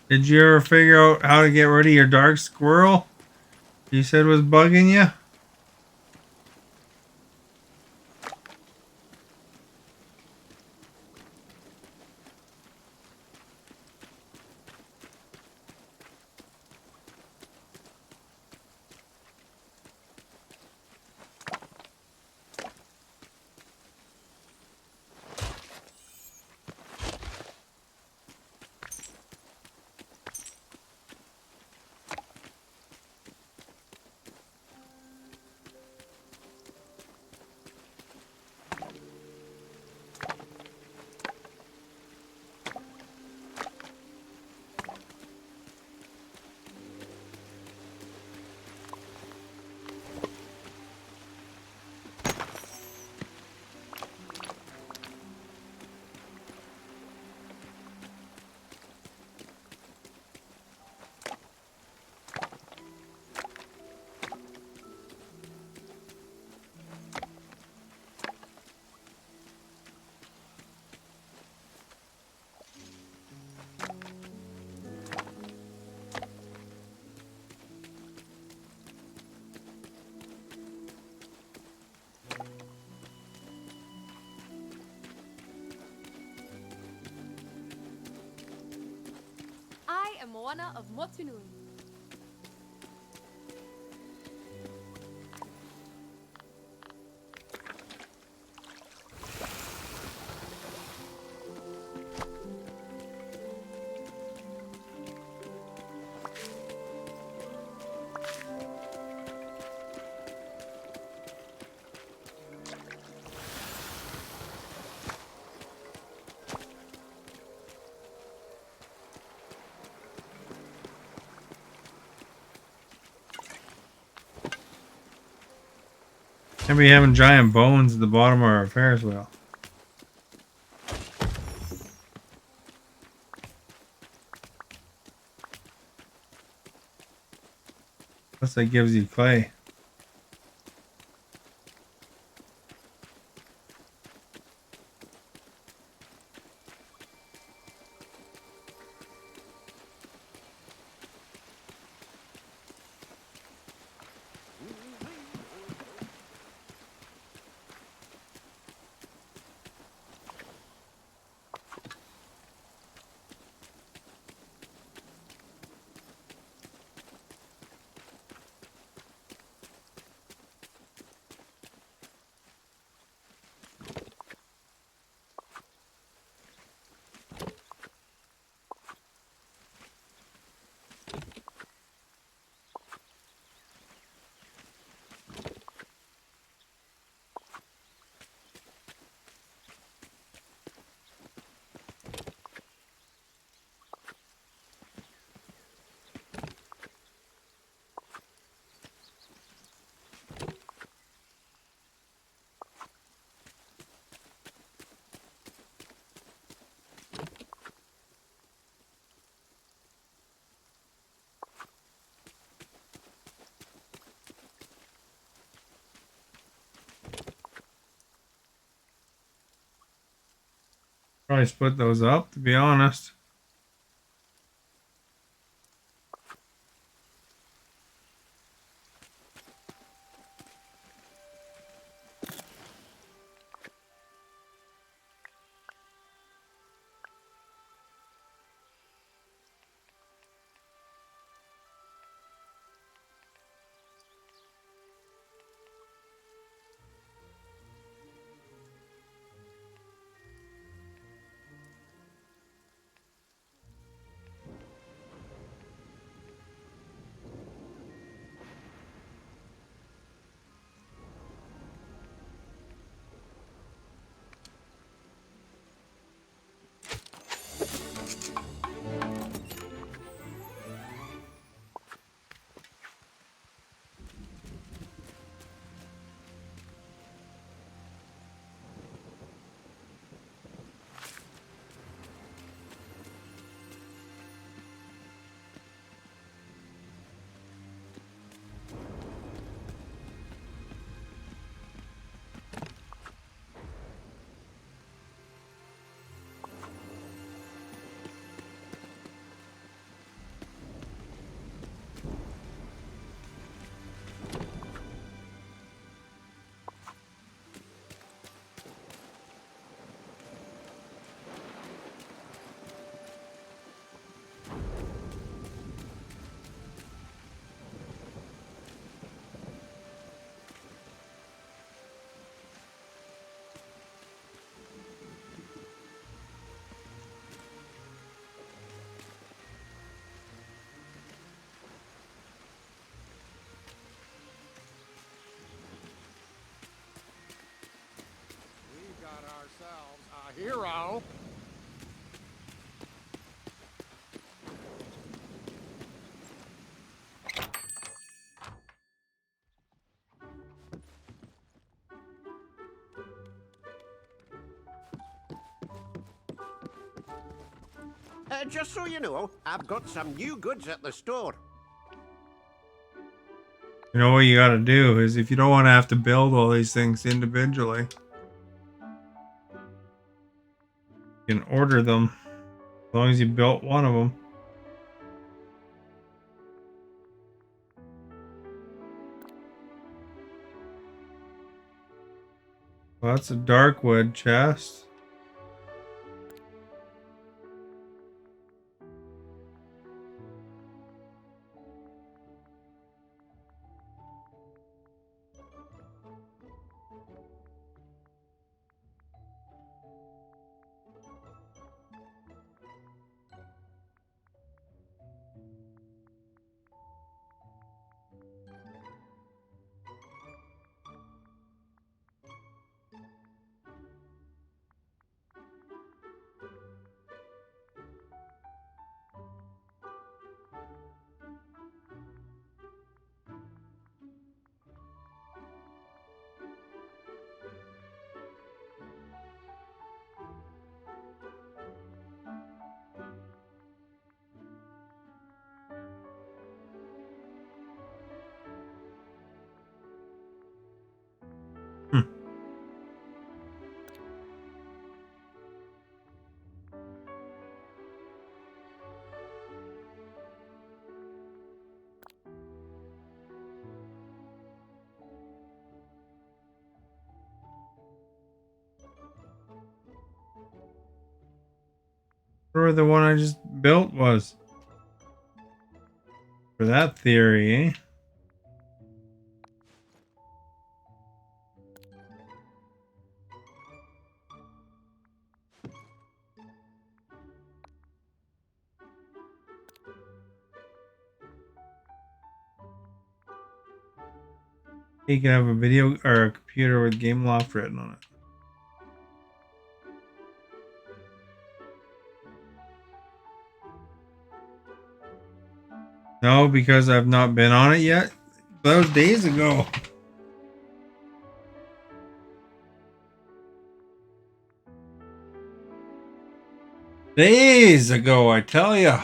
S1: Did you ever figure out how to get rid of your dark squirrel? You said was bugging you?
S8: I am Moana of Motunui.
S1: Can't be having giant bones at the bottom of our Ferris wheel. Plus that gives you clay. Probably split those up, to be honest.
S3: We got ourselves a hero. Just so you know, I've got some new goods at the store.
S1: You know what you gotta do is if you don't want to have to build all these things individually, you can order them as long as you built one of them. Well, that's a dark wood chest. Hmm. Where the one I just built was. For that theory, eh? You can have a video or a computer with Game Loft written on it. No, because I've not been on it yet. That was days ago. Days ago, I tell ya.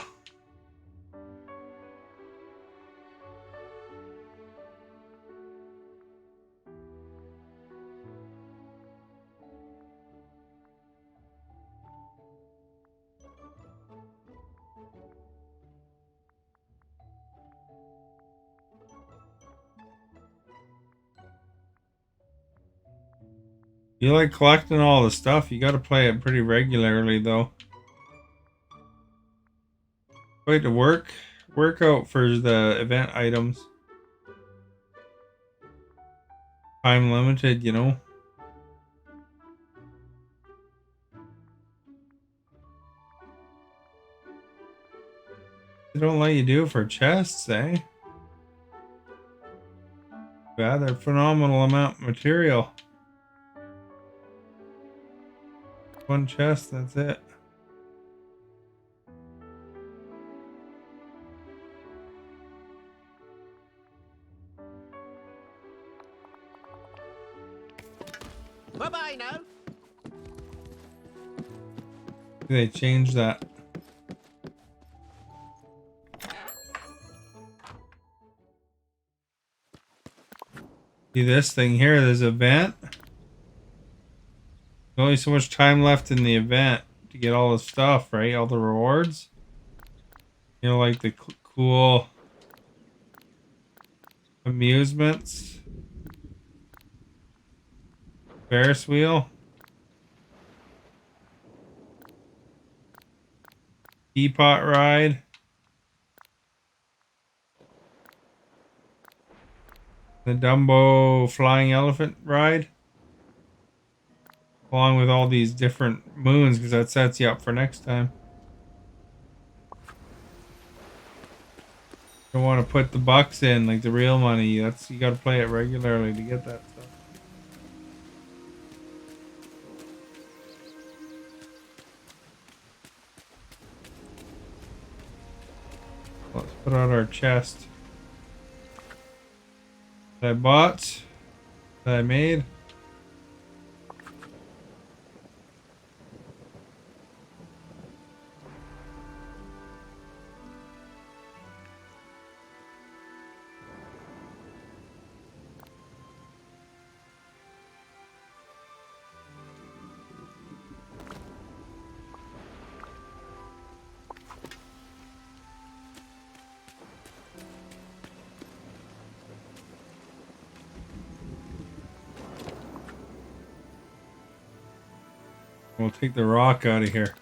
S1: You like collecting all the stuff. You got to play it pretty regularly, though. Wait to work out for the event items. Time limited, you know. They don't let you do it for chests, eh? Yeah, they're phenomenal amount of material. One chest, that's it.
S3: Bye-bye now.
S1: They changed that. See this thing here, there's an event. There's only so much time left in the event to get all the stuff, right? All the rewards. You know, like the cool amusements. Ferris wheel. Teapot ride. The Dumbo flying elephant ride. Along with all these different moons, because that sets you up for next time. You don't want to put the bucks in, like the real money. You got to play it regularly to get that stuff. Let's put out our chest. That I bought. That I made. We'll take the rock out of here.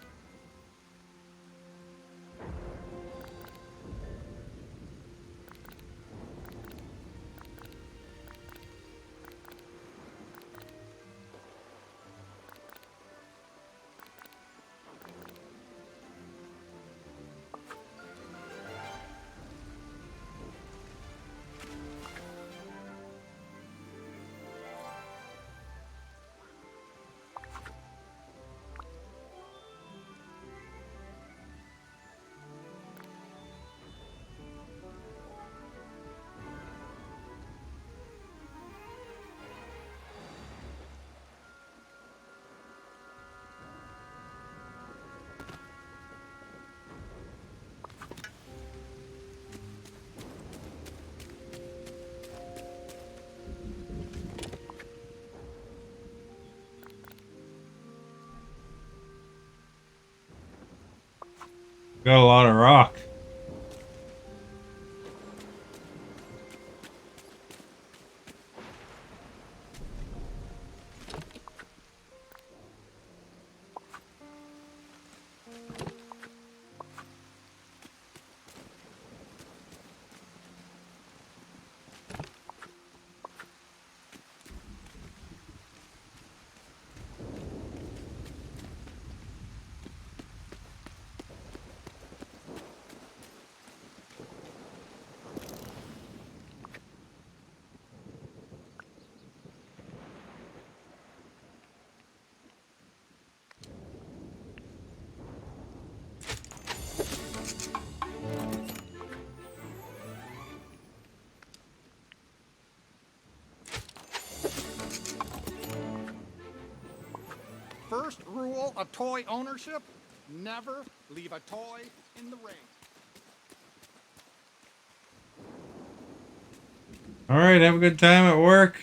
S1: Got a lot of rock.
S9: First rule of toy ownership, never leave a toy in the ring.
S1: All right, have a good time at work.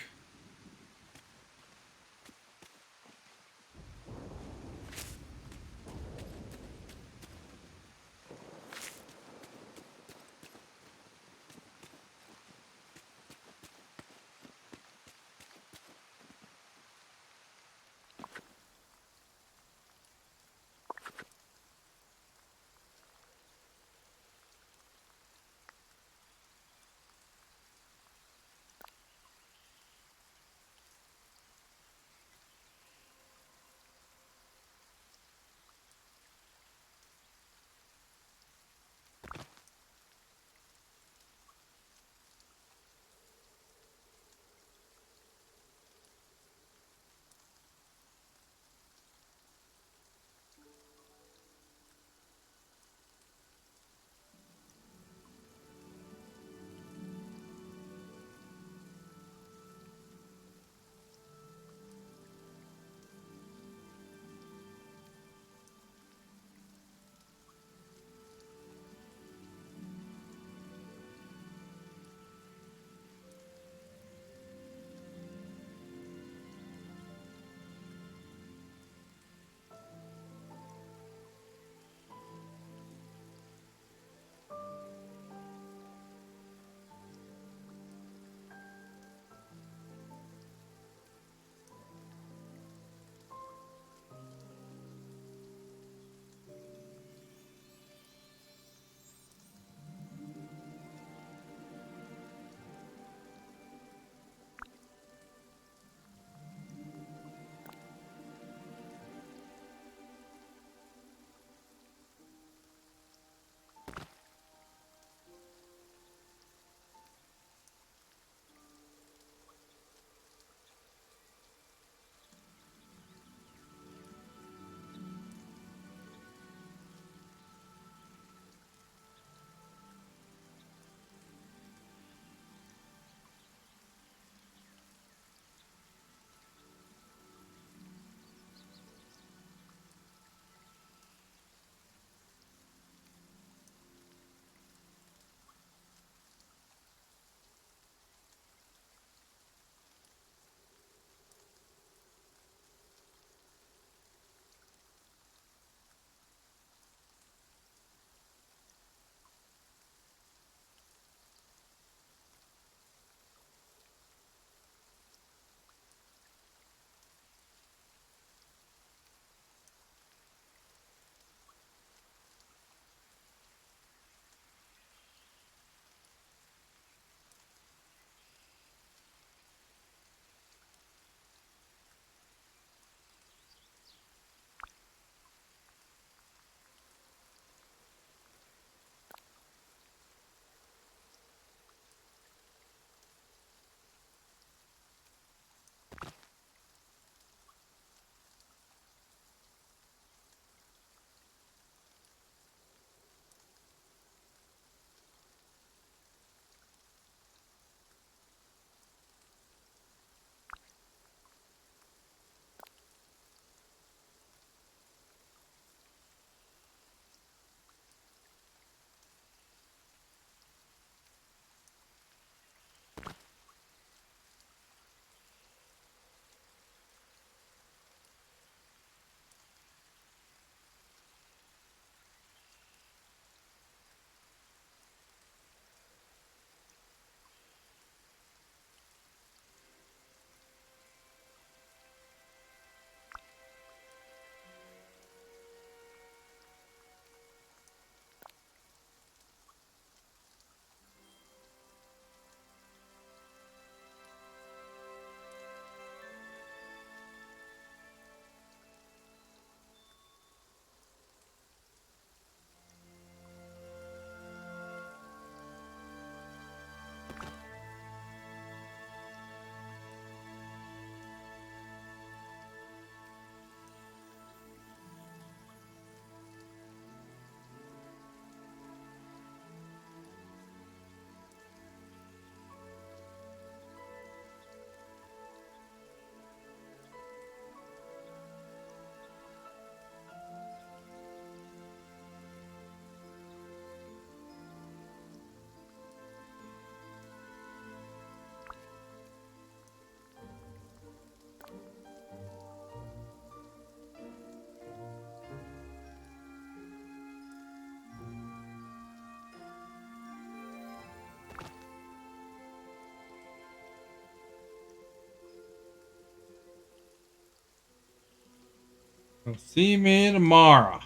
S1: So see me tomorrow.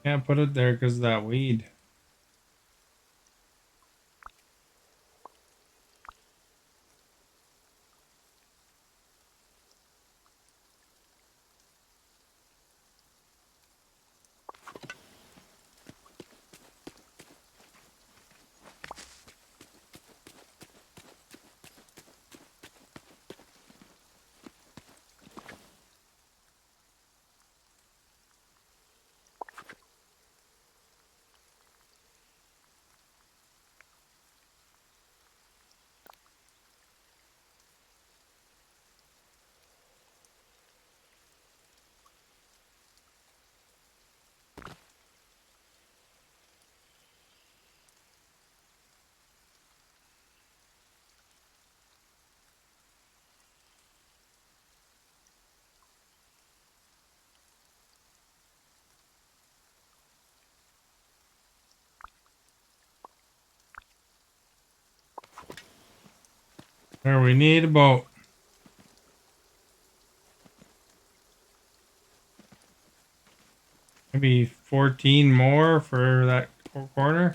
S1: Can't put it there because of that weed. There, we need about maybe 14 more for that corner.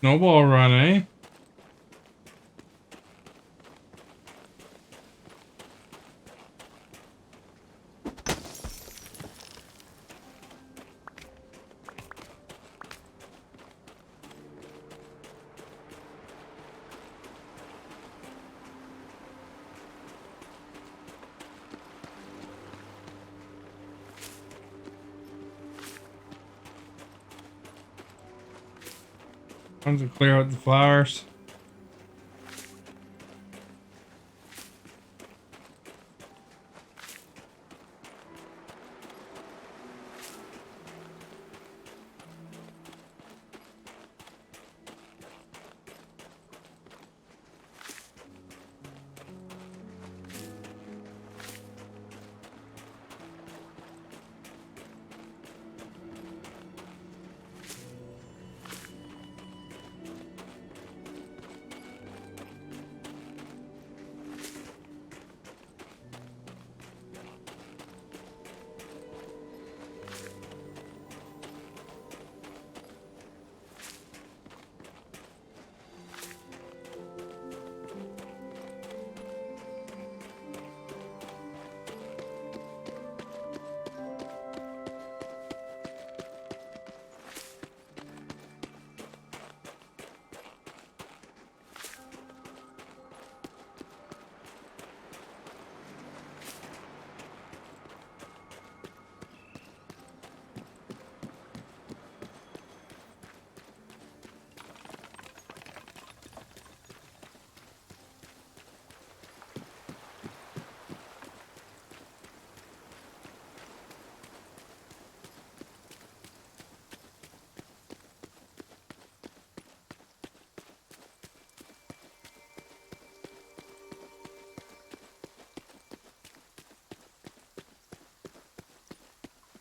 S1: Snowball run, eh? Once we clear out the flowers.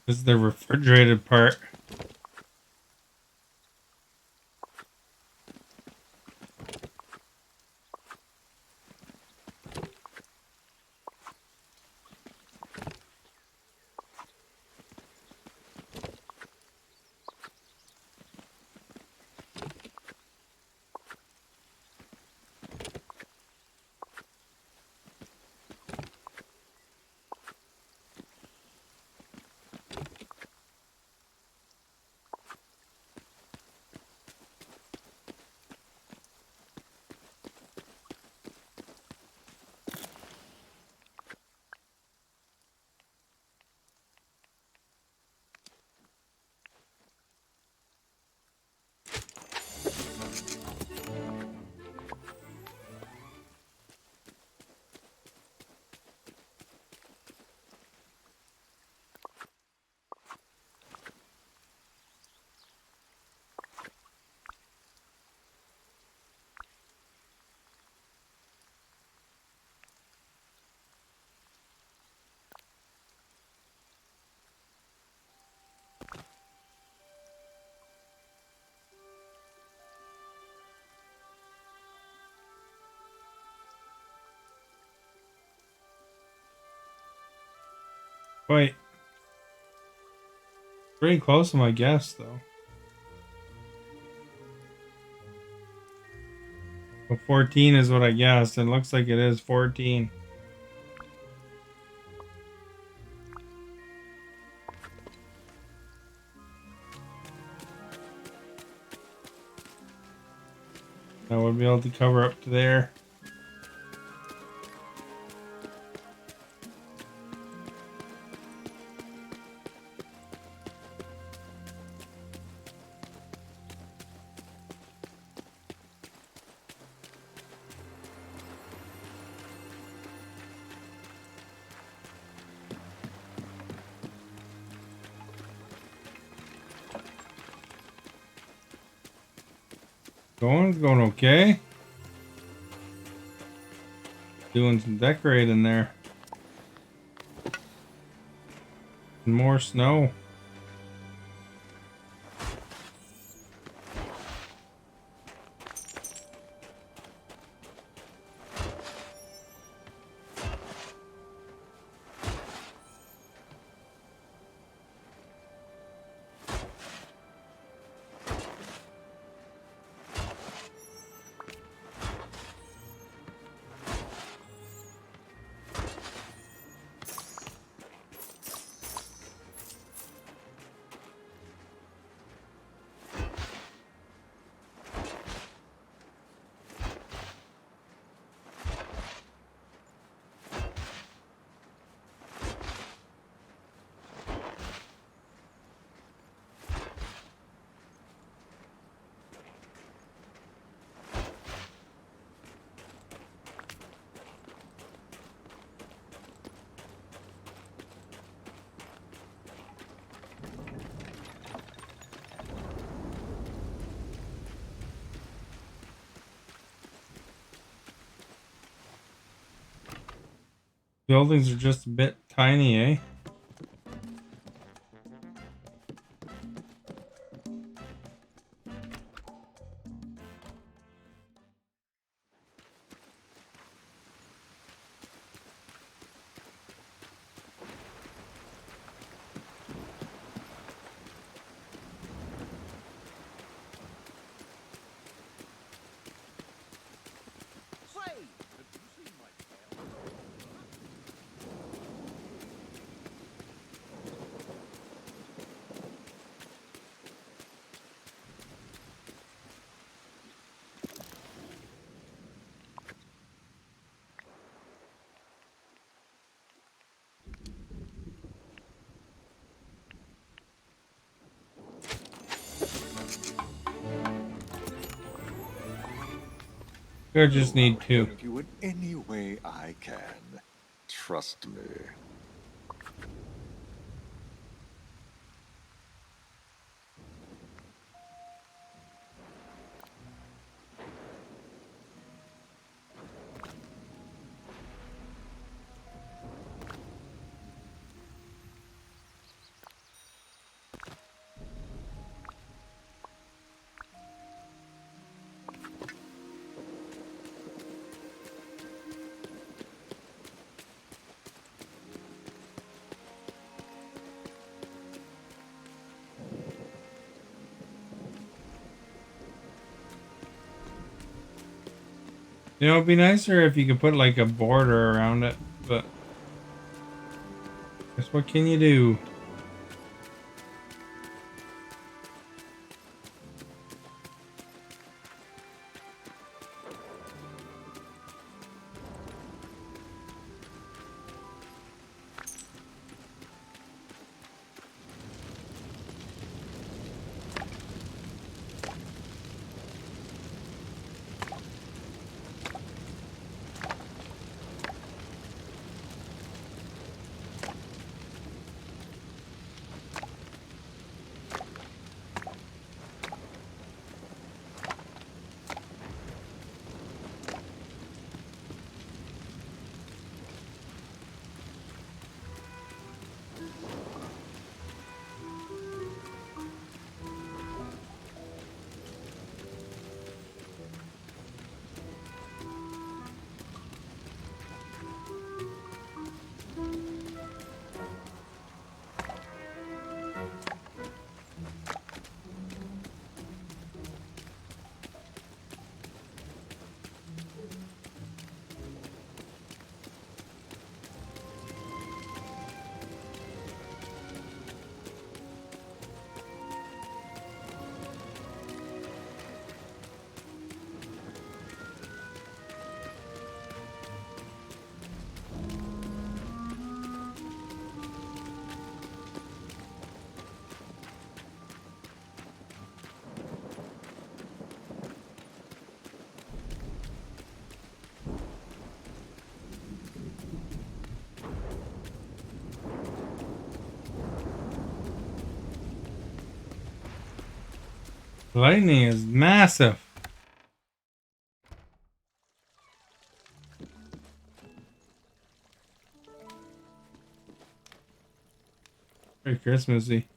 S1: This is the refrigerated part. Wait. Pretty close to my guess, though. Well, 14 is what I guessed. It looks like it is 14. I would be able to cover up to there. Going okay. Doing some decorating there. And more snow. Buildings are just a bit tiny, eh?
S9: Say, have you seen my tail?
S1: I just need
S4: I'll
S1: two.
S4: help you in any way I can. Trust me.
S1: You know, it'd be nicer if you could put like a border around it, but guess what can you do? Lightning is massive. Very Christmassy.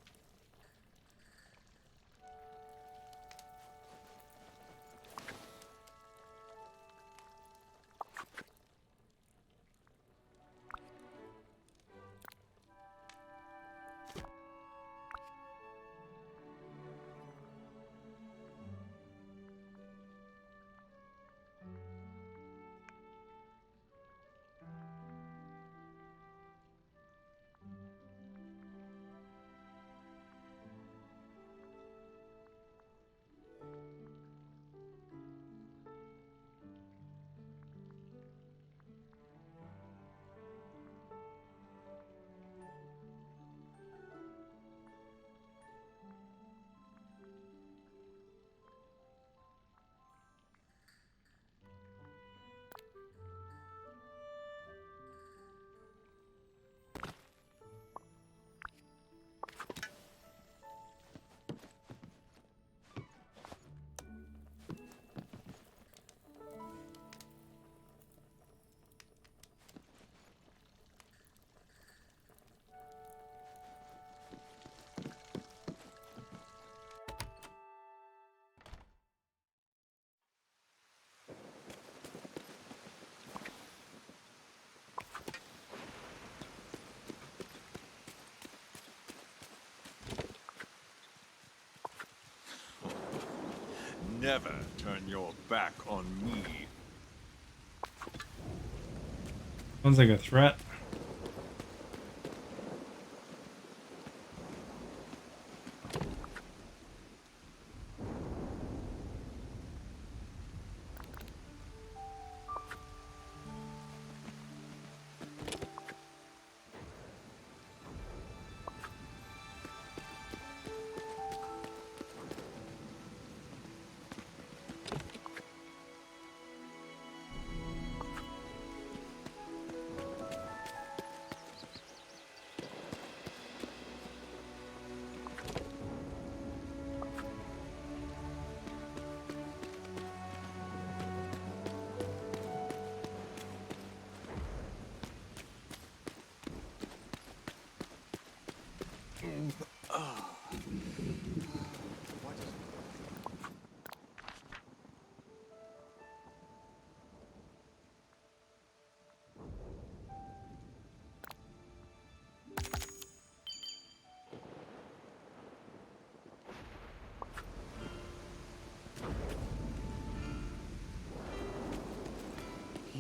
S4: Never turn your back on me.
S1: Sounds like a threat.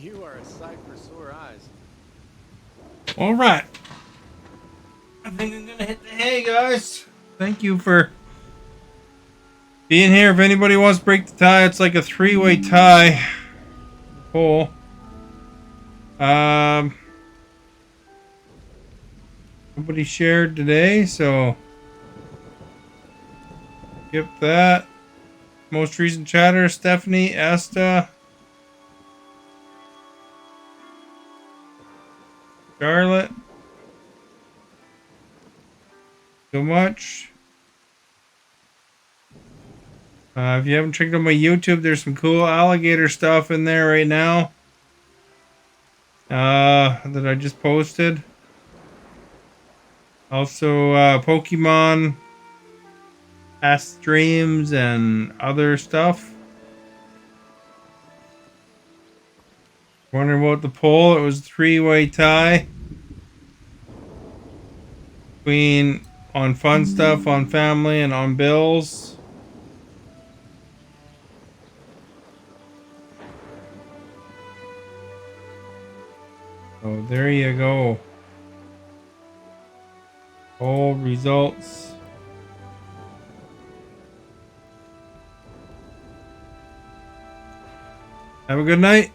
S10: You are a sight for sore eyes.
S1: All right. I think I'm gonna hit the hay, guys. Thank you for being here. If anybody wants to break the tie, it's like a 3-way tie. Cool. Nobody shared today, so skip that. Most recent chatter: Stephanie, Esta, Charlotte. So much. If you haven't checked out my YouTube, there's some cool alligator stuff in there right now. That I just posted. Also, Pokemon, past streams, and other stuff. Wondering about the poll? It was a 3-way tie between on fun stuff, on family, and on bills. So there you go. Poll results. Have a good night.